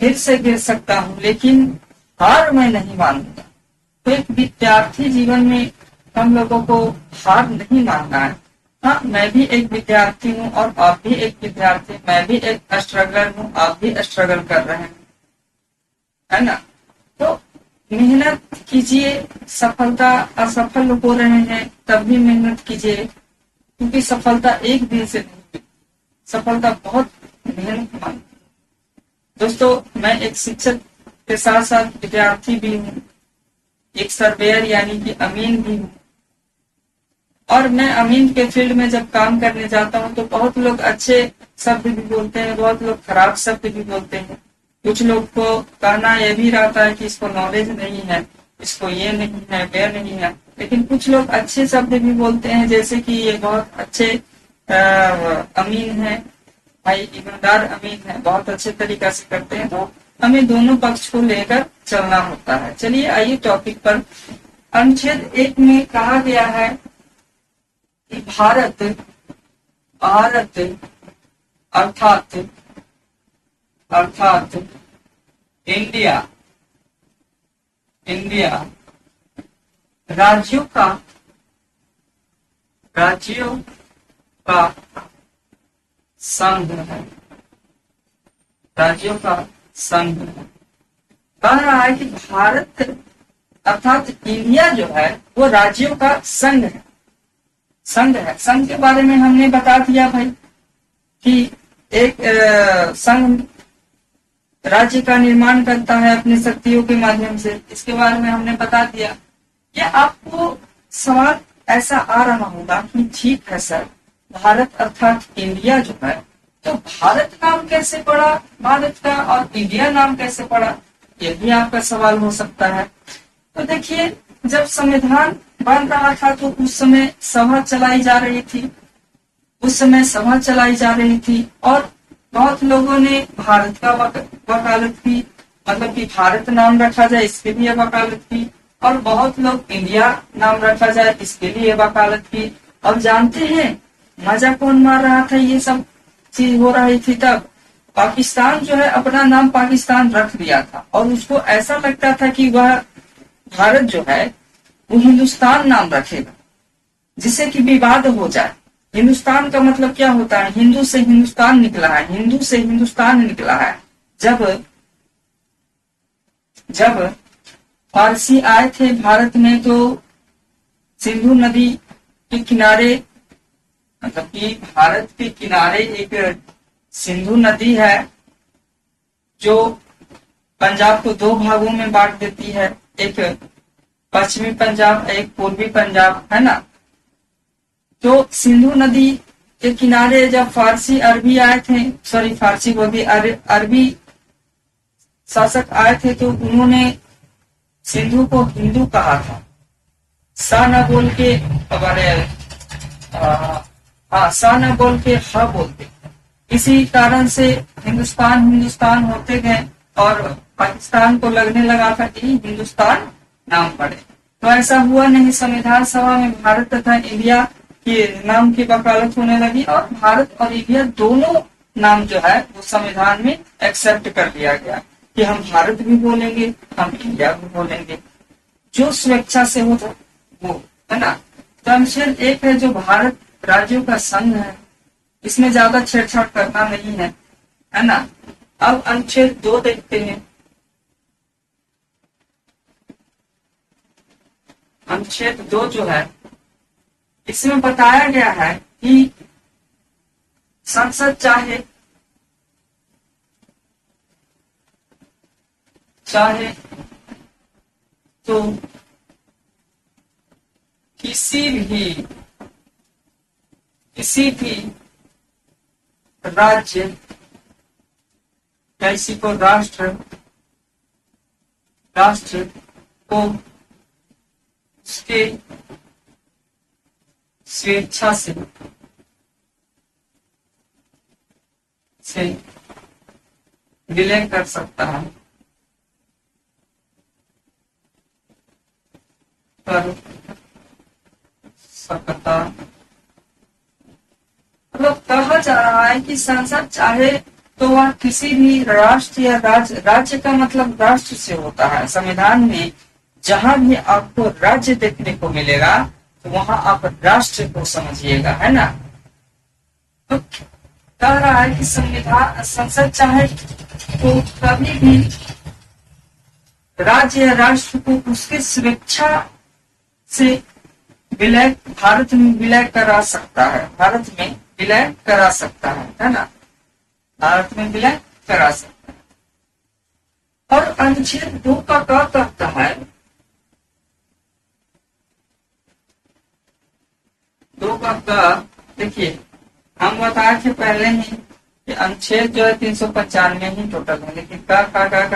फिर से गिर सकता हूं, लेकिन हार मैं नहीं मानूंगा। तो एक विद्यार्थी जीवन में हम लोगों को हार नहीं मानना है। हाँ, मैं भी एक विद्यार्थी हूँ और आप भी एक विद्यार्थी, मैं भी एक स्ट्रगलर हूँ, आप भी स्ट्रगल कर रहे हैं, है ना। तो मेहनत कीजिए, सफलता असफल हो रहे हैं तब भी मेहनत कीजिए, क्योंकि सफलता एक दिन से नहीं, सफलता बहुत मेहनत मांगती। दोस्तों मैं एक शिक्षक के साथ साथ विद्यार्थी भी हूँ, एक सर्वेयर यानी कि अमीन भी हूँ, और मैं अमीन के फील्ड में जब काम करने जाता हूँ तो बहुत लोग अच्छे शब्द भी बोलते हैं, बहुत लोग खराब शब्द भी बोलते हैं। कुछ लोग को कहना यह भी रहता है कि इसको नॉलेज नहीं है, इसको ये नहीं है, वे नहीं है, लेकिन कुछ लोग अच्छे शब्द भी बोलते हैं, जैसे कि ये बहुत अच्छे अमीन है, भाई ईमानदार अमीन है, बहुत अच्छे तरीका से करते हैं। तो हमें दोनों पक्ष को लेकर चलना होता है। चलिए आइए टॉपिक पर। अनुच्छेद 1 में कहा गया है कि भारत अर्थात इंडिया राज्यों का संघ है, राज्यों का संघ है। कह रहा है कि भारत अर्थात इंडिया जो है वो राज्यों का संघ है, संघ है। संघ के बारे में हमने बता दिया भाई कि एक संघ राज्य का निर्माण करता है अपनी शक्तियों के माध्यम से, इसके बारे में हमने बता दिया। ये आपको सवाल ऐसा आ रहा होगा कि ठीक है सर, भारत अर्थात इंडिया जो है, तो भारत नाम कैसे पड़ा भारत का, और इंडिया नाम कैसे पड़ा, ये भी आपका सवाल हो सकता है। तो देखिए, जब संविधान बन रहा था तो उस समय सभा चलाई जा रही थी, और बहुत लोगों ने भारत का वकालत की, मतलब कि भारत नाम रखा जाए इसके लिए वकालत की, और बहुत लोग इंडिया नाम रखा जाए इसके लिए वकालत की। अब जानते हैं मजा कौन मार रहा था, ये सब चीज हो रही थी तब पाकिस्तान जो है अपना नाम पाकिस्तान रख दिया था, और उसको ऐसा लगता था कि वह भारत जो है वो हिंदुस्तान नाम रखेगा, जिससे कि विवाद हो जाए। हिंदुस्तान का मतलब क्या होता है, हिंदू से हिंदुस्तान निकला है, हिंदू से हिंदुस्तान निकला है। जब फारसी आए थे भारत में तो सिंधु नदी के किनारे, मतलब कि भारत के किनारे एक सिंधु नदी है जो पंजाब को 2 भागों में बांट देती है, एक पश्चिमी पंजाब, एक पूर्वी पंजाब, है ना। तो सिंधु नदी के किनारे जब फारसी अरबी आए थे, सॉरी फारसी बोल दी, अरबी शासक आए थे, तो उन्होंने सिंधु को हिंदू कहा था। सा न बोल के सा न बोल के हा बोलते। इसी कारण से हिंदुस्तान हिंदुस्तान होते गए और पाकिस्तान को लगने लगा था कि हिंदुस्तान नाम पड़े। तो ऐसा हुआ नहीं। संविधान सभा में भारत तथा इंडिया के नाम की वकालत होने लगी और भारत और इंडिया दोनों नाम जो है वो संविधान में एक्सेप्ट कर लिया गया कि हम भारत भी बोलेंगे, हम इंडिया भी बोलेंगे, जो स्वेच्छा से हो तो वो, है ना। तो अनुच्छेद 1 है जो भारत राज्यों का संघ है, इसमें ज्यादा छेड़छाड़ करना नहीं है ना। अब अनुच्छेद 2 देखते हैं। अनुच्छेद 2 जो है इसमें बताया गया है कि संसद चाहे तो किसी भी राज्य या किसी को राष्ट्र को उसके स्वेच्छा से विलय कर सकता है, कर सकता। मतलब कहा जा रहा है कि संसद चाहे तो वह किसी भी राष्ट्र या राज्य का मतलब राष्ट्र से होता है। संविधान में जहां भी आपको राज्य देखने को मिलेगा तो वहां आप राष्ट्र को समझिएगा, है ना। तो कह रहा है कि संसद चाहे तो कभी भी राज्य या राष्ट्र को उसके स्वेच्छा से विलय भारत में विलय करा सकता है, भारत में विलय करा सकता है ना, भारत में विलय करा सकता है। और अनुच्छेद 2 का क्या कहता है? 2 का देखिए, हम बताए थे पहले ही कि अनुच्छेद जो है 395 ही टोटल है, लेकिन का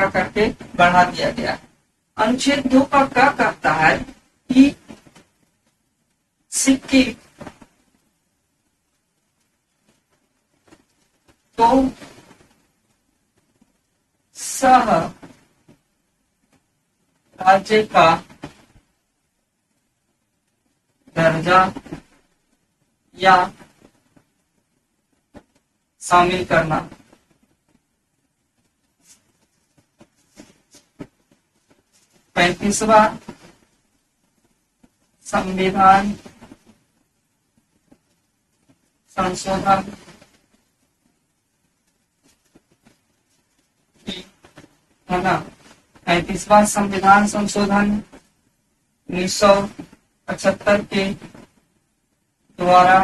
करके बढ़ा दिया गया। अनुच्छेद 2 का क्या कहता है कि सिक्किम तो सह राज्य का दर्जा या शामिल करना। पैंतीसवां संविधान संशोधन है ना, 35वां संविधान संशोधन 1975 के द्वारा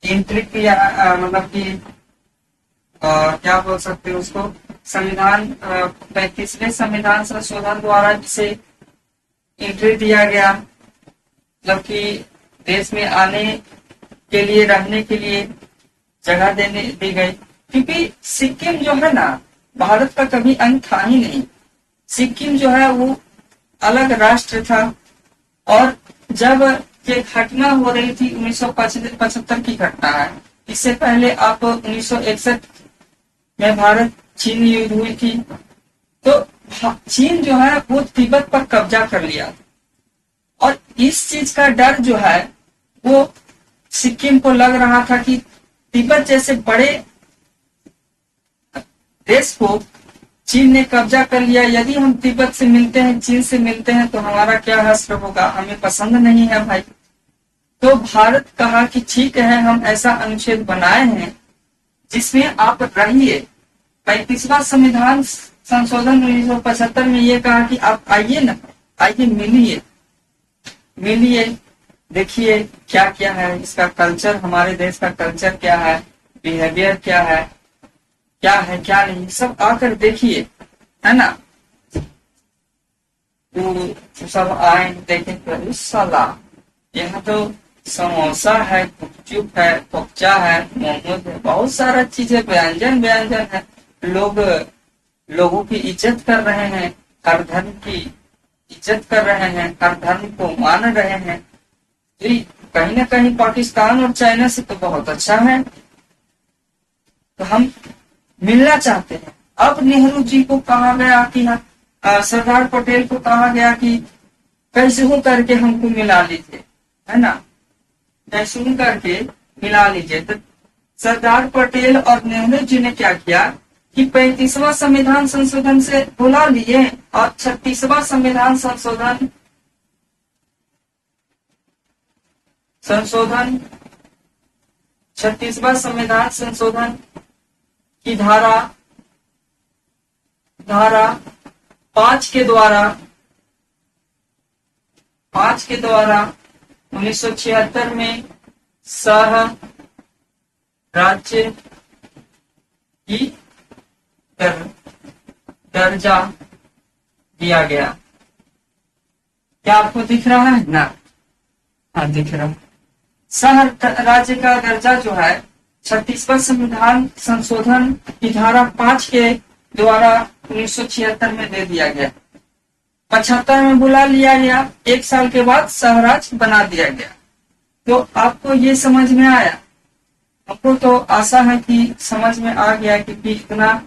एंट्री किया, मतलब कि क्या बोल सकते हैं उसको, संविधान 35वें संविधान संशोधन द्वारा जिसे एंट्री दिया गया, मतलब कि देश में आने के लिए, रहने के लिए जगह दी गई। क्योंकि सिक्किम जो है ना, भारत का कभी अंग था ही नहीं। सिक्किम जो है वो अलग राष्ट्र था। और जब ये घटना हो रही थी 1975 की घटना है, इससे पहले आप 1961 में भारत चीन युद्ध हुई थी, तो चीन जो है वो तिब्बत पर कब्जा कर लिया और इस चीज का डर जो है वो सिक्किम को लग रहा था कि तिब्बत जैसे बड़े देश को चीन ने कब्जा कर लिया, यदि हम तिब्बत से मिलते हैं, चीन से मिलते हैं तो हमारा क्या हश्र होगा, हमें पसंद नहीं है भाई। तो भारत कहा कि ठीक है, हम ऐसा अनुच्छेद बनाए हैं जिसमें आप रहिए। 35वां संविधान संशोधन 1975 में ये कहा कि आप आइए ना, आइए मिलिए, देखिए क्या क्या है इसका कल्चर, हमारे देश का कल्चर क्या है, बिहेवियर क्या है क्या नहीं, सब आकर देखिए, है ना। तो सब आए देखें, साला यहाँ तो समोसा है, गुपचुप है, कोफ्ता है, मोमोज है, बहुत सारा चीजें व्यंजन व्यंजन है। लोग लोगों की इज्जत कर रहे हैं, हर धर्म की इज्जत कर रहे हैं, हर धर्म को मान रहे हैं। जी, कहीं ना कहीं पाकिस्तान और चाइना से तो बहुत अच्छा है। तो हम मिलना चाहते हैं। अब नेहरू जी को कहा गया कि सरदार पटेल को कहा गया कि कैसे हो करके हमको मिला लीजिए, है ना, कैसे हो करके मिला लीजिए। तो सरदार पटेल और नेहरू जी ने क्या किया कि 35वां संविधान संशोधन से बुला लिए और 36वां संविधान संशोधन 36वां संविधान संशोधन की धारा 5 के द्वारा 1976 में सह राज्य की दर्जा दिया गया। क्या आपको दिख रहा है ना? हाँ, दिख रहा है। सह राज्य का दर्जा जो है 36वां संविधान संशोधन की धारा 5 के द्वारा 1976 में दे दिया गया। 75 में बुला लिया गया, 1 साल के बाद सहराज्य बना दिया गया। तो आपको ये समझ में आया? आपको तो आशा है कि समझ में आ गया कि इतना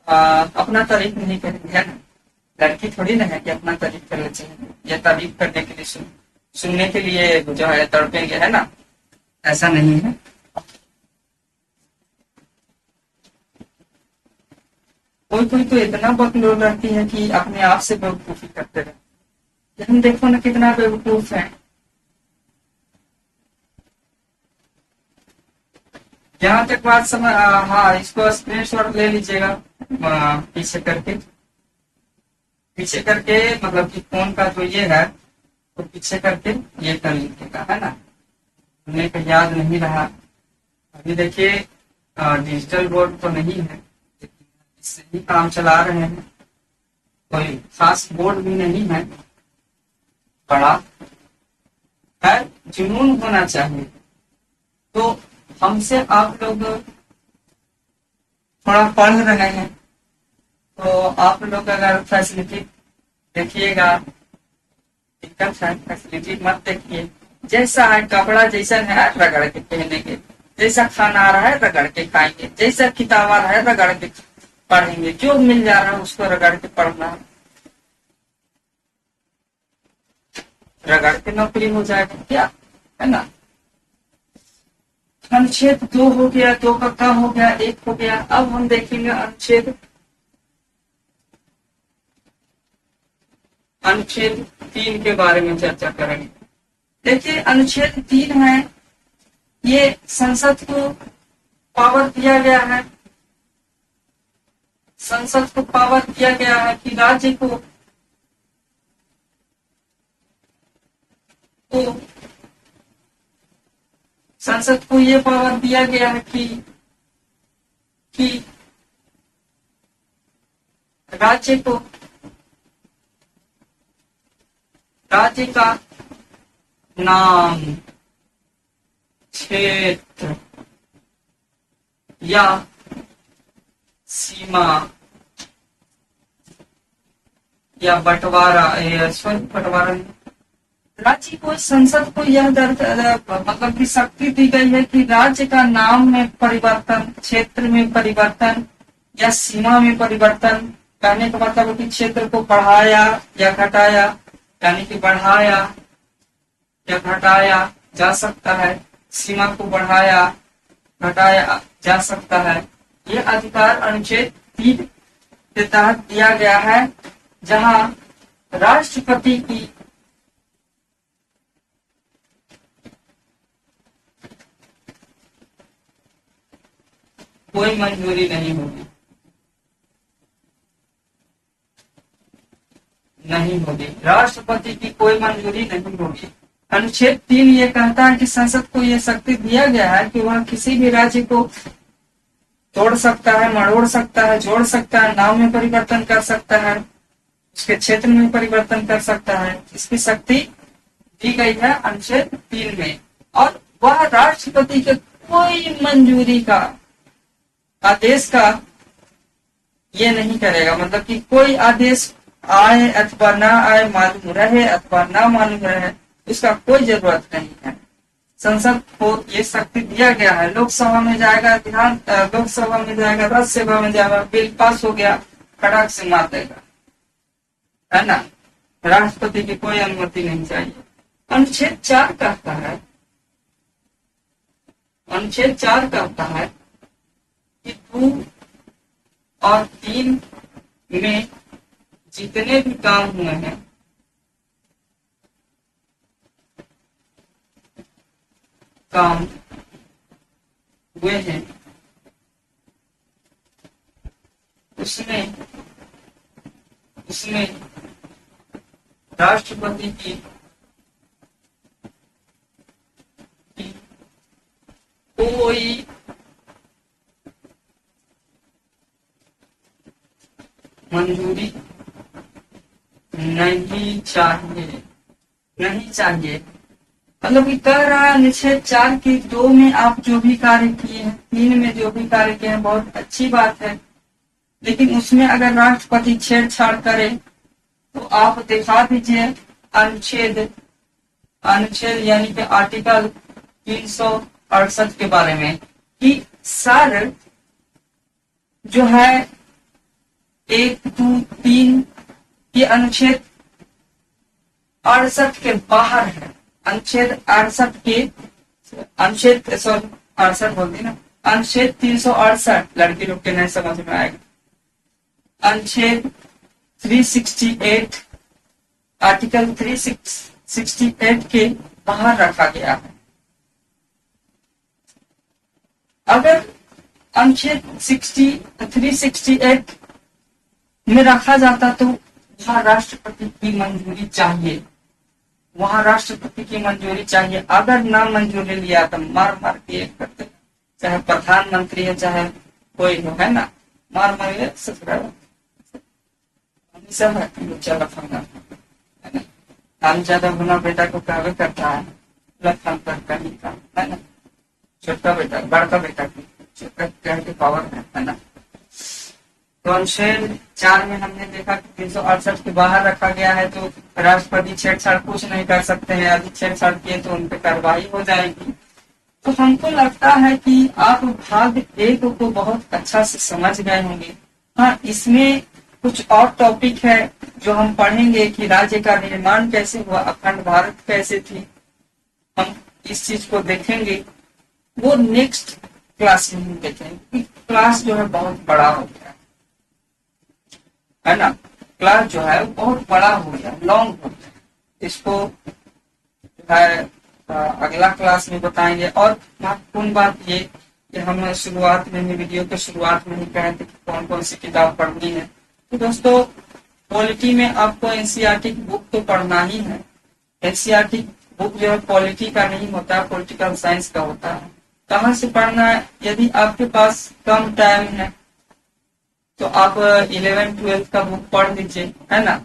अपना तारीफ नहीं करेंगे, है ना। लड़की थोड़ी ना है कि अपना तारीफ करना चाहिए या तारीफ करने के लिए सुनने के लिए जो है तड़पेंगे, है ना, ऐसा नहीं है। कोई कोई तो इतना बकलोल रहती है कि अपने आप से बेवकूफी करते रहे। हम देखो ना कितना बेवकूफ है। जहां तक बात समझ, हाँ, इसको स्क्रीनशॉट ले लीजिएगा। पीछे करके मतलब कि फोन का जो ये है तो पीछे करके ये कर लीजिएगा, है ना। हमें तो याद नहीं रहा। अभी देखिए डिजिटल बोर्ड तो नहीं है, इससे ही काम चला रहे हैं। कोई खास बोर्ड भी नहीं है बड़ा, है, जुनून होना चाहिए। तो हमसे आप लोग थोड़ा पढ़ रहे हैं तो आप लोग अगर फैसिलिटी देखिएगा, दिक्कत है, फैसिलिटी मत देखिए। जैसा है कपड़ा जैसा है रगड़ के पहनेंगे, जैसा खाना आ रहा है रगड़ के खाएंगे, जैसा किताब आ रहा है रगड़ के पढ़ेंगे, जो मिल जा रहा है उसको रगड़ के पढ़ना है, रगड़ के नौकरी हो जाएगा क्या, है ना। अनुच्छेद 2 हो गया, 2 का कम हो गया, 1 हो गया। अब हम देखेंगे अनुच्छेद 3 के बारे में चर्चा करेंगे। देखिए अनुच्छेद 3 है, ये संसद को पावर दिया गया है, संसद को पावर दिया गया है कि राज्य को संसद को ये पावर दिया गया है कि राज्य का नाम, क्षेत्र या सीमा या बंटवारा राज्य को, संसद को यह मतलब की शक्ति दी गई है कि राज्य का नाम में परिवर्तन, क्षेत्र में परिवर्तन या सीमा में परिवर्तन। कहने का मतलब है कि क्षेत्र को बढ़ाया या घटाया, यानी कि बढ़ाया या घटाया जा सकता है, सीमा को बढ़ाया घटाया जा सकता है। ये अधिकार अनुच्छेद 3 के तहत दिया गया है, जहां राष्ट्रपति की कोई मंजूरी नहीं होगी, राष्ट्रपति की कोई मंजूरी नहीं होगी। अनुच्छेद 3 ये कहता है कि संसद को यह शक्ति दिया गया है कि वह किसी भी राज्य को तोड़ सकता है, मरोड़ सकता है, जोड़ सकता है, नाम में परिवर्तन कर सकता है, उसके क्षेत्र में परिवर्तन कर सकता है। इसकी शक्ति दी गई है अनुच्छेद 3 में, और वह राष्ट्रपति के कोई मंजूरी का आदेश का ये नहीं करेगा, मतलब कि कोई आदेश आए अथवा ना आए, मालूम रहे अथवा ना मालूम रहे, उसका कोई जरूरत नहीं है। संसद को ये शक्ति दिया गया है, लोकसभा में जाएगा, लोकसभा में जाएगा, राज्यसभा में जाएगा, बिल पास हो गया, खड़ाक से मार देगा, है ना। राष्ट्रपति की कोई अनुमति नहीं चाहिए। अनुच्छेद 4 कहता है, अनुच्छेद 4 कहता है कि 2 और 3 में जितने भी काम हुए हैं, काम हुए हैं, उसमें राष्ट्रपति की कोई मंजूरी नहीं चाहिए, नहीं चाहिए। मतलब ये कह रहा है अनुच्छेद 4 की 2 में आप जो भी कार्य किए हैं, 3 में जो भी कार्य किए हैं, बहुत अच्छी बात है, लेकिन उसमें अगर राष्ट्रपति छेड़छाड़ करे तो आप दिखा दीजिए अनुच्छेद यानी कि आर्टिकल 368 के बारे में, कि सर जो है 1, 2, 3 ये अनुच्छेद 68 के बाहर है। अनुच्छेद 68 बोलती ना, अनुच्छेद 368 लड़की लोग के नहीं समझ में आएगा। अनुच्छेद 368 आर्टिकल 368 के बाहर रखा गया है। अगर अनुच्छेद 368 में रखा जाता तो वहां राष्ट्रपति की मंजूरी चाहिए, वहां राष्ट्रपति की मंजूरी चाहिए। अगर ना मंजूरी लिया तो मार मार के एक करते, चाहे प्रधानमंत्री है चाहे कोई हो, है ना, मार मार के ससुराल सब है। काम ज्यादा होना बेटा को कहवे करता है, लखन पर कहीं का, है ना, छोटा बेटा बड़का बेटा की पावर है ना। तो अनुच्छेद 4 में हमने देखा कि 368 के बाहर रखा गया है, तो राष्ट्रपति छेड़छाड़ कुछ नहीं कर सकते हैं, यदि छेड़छाड़ किए तो उन पर कार्रवाई हो जाएगी। तो हमको लगता है कि आप भाग 1 को बहुत अच्छा से समझ गए होंगे। हाँ, इसमें कुछ और टॉपिक है जो हम पढ़ेंगे कि राज्य का निर्माण कैसे हुआ, अखंड भारत कैसे थी, हम इस चीज को देखेंगे, वो नेक्स्ट क्लास में हम देखेंगे। क्लास जो है बहुत बड़ा हो गया है ना, क्लास जो है बहुत बड़ा हो गया, लॉन्ग हो गया। इसको जो है अगला क्लास में बताएंगे। और महत्वपूर्ण बात ये कि हम शुरुआत में ही, वीडियो के शुरुआत में ही कहे थे कि कौन कौन सी किताब पढ़नी है। तो दोस्तों, पॉलिटी में आपको एनसीईआरटी की बुक तो पढ़ना ही है। एनसीईआरटी बुक जो है पॉलिटी का नहीं होता, पॉलिटिकल साइंस का होता है। कहाँ से पढ़ना है? यदि आपके पास कम टाइम है तो आप 11th-12th का बुक पढ़ लीजिए, है ना,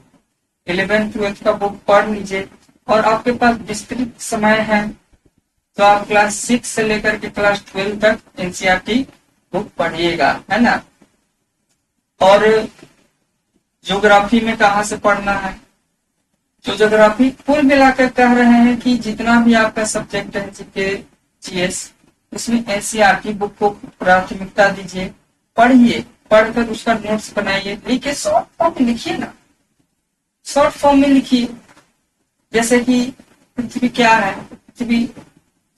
11th-12th का बुक पढ़ लीजिए। और आपके पास विस्तृत समय है तो आप क्लास 6 से लेकर के क्लास 12 तक एनसीईआरटी बुक पढ़िएगा, है ना। और ज्योग्राफी में कहाँ से पढ़ना है? तो ज्योग्राफी कुल मिलाकर कह रहे हैं कि जितना भी आपका सब्जेक्ट है, जीके, जीएस, उसमें एनसीईआरटी बुक को प्राथमिकता दीजिए, पढ़िए, पढ़कर उसका नोट्स बनाइए, लिखिए, शॉर्ट फॉर्म में लिखिए ना, शॉर्ट फॉर्म में लिखिए। जैसे कि पृथ्वी क्या है, पृथ्वी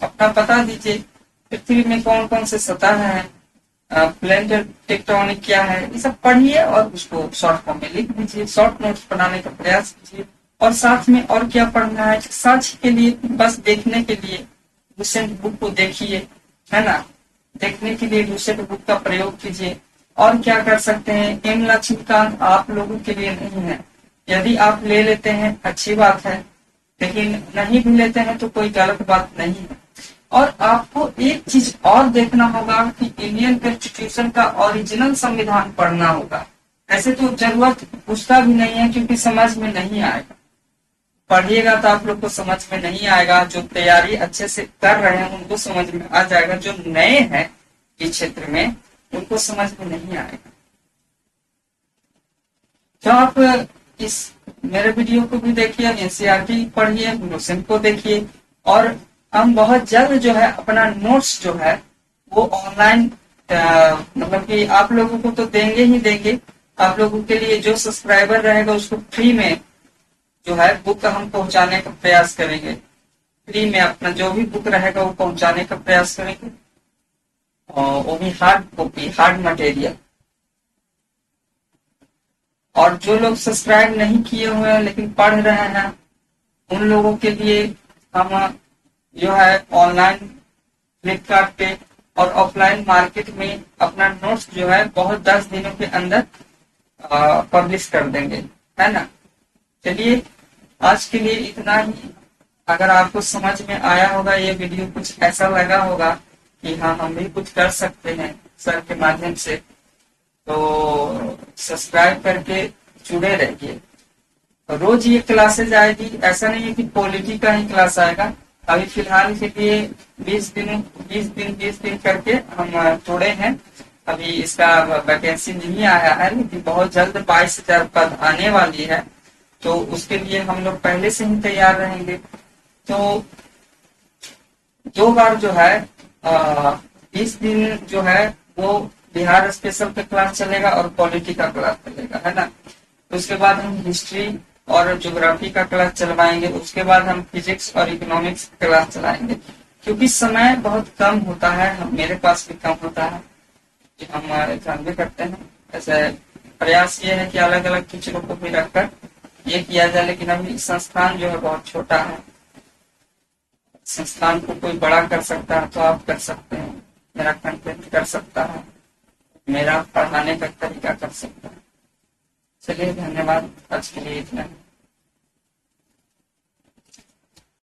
अपना बता दीजिए, पृथ्वी में कौन कौन से सतह है, प्लेट टेक्टोनिक क्या है, ये सब पढ़िए और उसको शॉर्ट फॉर्म में लिख दीजिए, शॉर्ट नोट्स बनाने का प्रयास कीजिए। और साथ में और क्या पढ़ना है, साझी के लिए, बस देखने के लिए लुसेंट बुक को देखिए, है ना, देखने के लिए लुसेंट बुक का प्रयोग कीजिए। और क्या कर सकते हैं, एम लक्ष्मीकांत आप लोगों के लिए नहीं है। यदि आप ले लेते हैं अच्छी बात है, लेकिन नहीं भी लेते हैं तो कोई गलत बात नहीं है। और आपको एक चीज और देखना होगा कि इंडियन कॉन्स्टिट्यूशन का ओरिजिनल संविधान पढ़ना होगा। ऐसे तो जरूरत पूछता भी नहीं है क्योंकि समझ में नहीं आएगा। पढ़िएगा तो आप लोग को समझ में नहीं आएगा। जो तैयारी अच्छे से कर रहे हैं उनको समझ में आ जाएगा, जो नए हैं इस क्षेत्र में उनको समझ में नहीं आएगा। तो आप इस मेरे वीडियो को भी देखिए, एनसीईआरटी पढ़िए, नोशन को देखिए, और हम बहुत जल्द जो है अपना नोट्स जो है वो ऑनलाइन मतलब कि आप लोगों को तो देंगे ही देंगे। आप लोगों के लिए जो सब्सक्राइबर रहेगा उसको फ्री में जो है बुक हम पहुंचाने का प्रयास करेंगे। फ्री में अपना जो भी बुक रहेगा वो पहुंचाने का प्रयास करेंगे, और वो भी हार्ड कॉपी, हार्ड मटेरियल। और जो लोग सब्सक्राइब नहीं किए हुए हैं लेकिन पढ़ रहे हैं, उन लोगों के लिए हम जो है ऑनलाइन फ्लिपकार्ट पे और ऑफलाइन मार्केट में अपना नोट्स जो है बहुत 10 दिनों के अंदर पब्लिश कर देंगे, है ना। चलिए आज के लिए इतना ही। अगर आपको समझ में आया होगा ये वीडियो, कुछ ऐसा लगा होगा कि हाँ हम भी कुछ कर सकते हैं सर के माध्यम से, तो सब्सक्राइब करके जुड़े रहिए। रोज ये क्लासेज आएगी, ऐसा नहीं है कि पॉलिटी का ही क्लास आएगा। अभी फिलहाल के लिए 20 दिन करके हम जोड़े हैं। अभी इसका वैकेंसी नहीं आया है, लेकिन बहुत जल्द 22,000 पद आने वाली है, तो उसके लिए हम लोग पहले से ही तैयार रहेंगे। तो 2 बार जो है 20 दिन जो है वो बिहार स्पेशल का क्लास चलेगा और पॉलिटी का क्लास चलेगा, है ना। उसके बाद हम हिस्ट्री और ज्योग्राफी का क्लास चलवाएंगे। उसके बाद हम फिजिक्स और इकोनॉमिक्स का क्लास चलाएंगे, क्योंकि समय बहुत कम होता है, मेरे पास भी कम होता है कि हम एग्जाम भी करते हैं। ऐसे प्रयास ये है कि अलग अलग टीचरों को भी रखकर ये किया जाए, लेकिन अभी संस्थान जो है बहुत छोटा है। संस्थान को कोई बड़ा कर सकता है तो आप कर सकते हैं, मेरा कंटेंट कर सकता है, मेरा पढ़ाने का तरीका कर सकता है। चलिए धन्यवाद, आज के लिए इतना ही।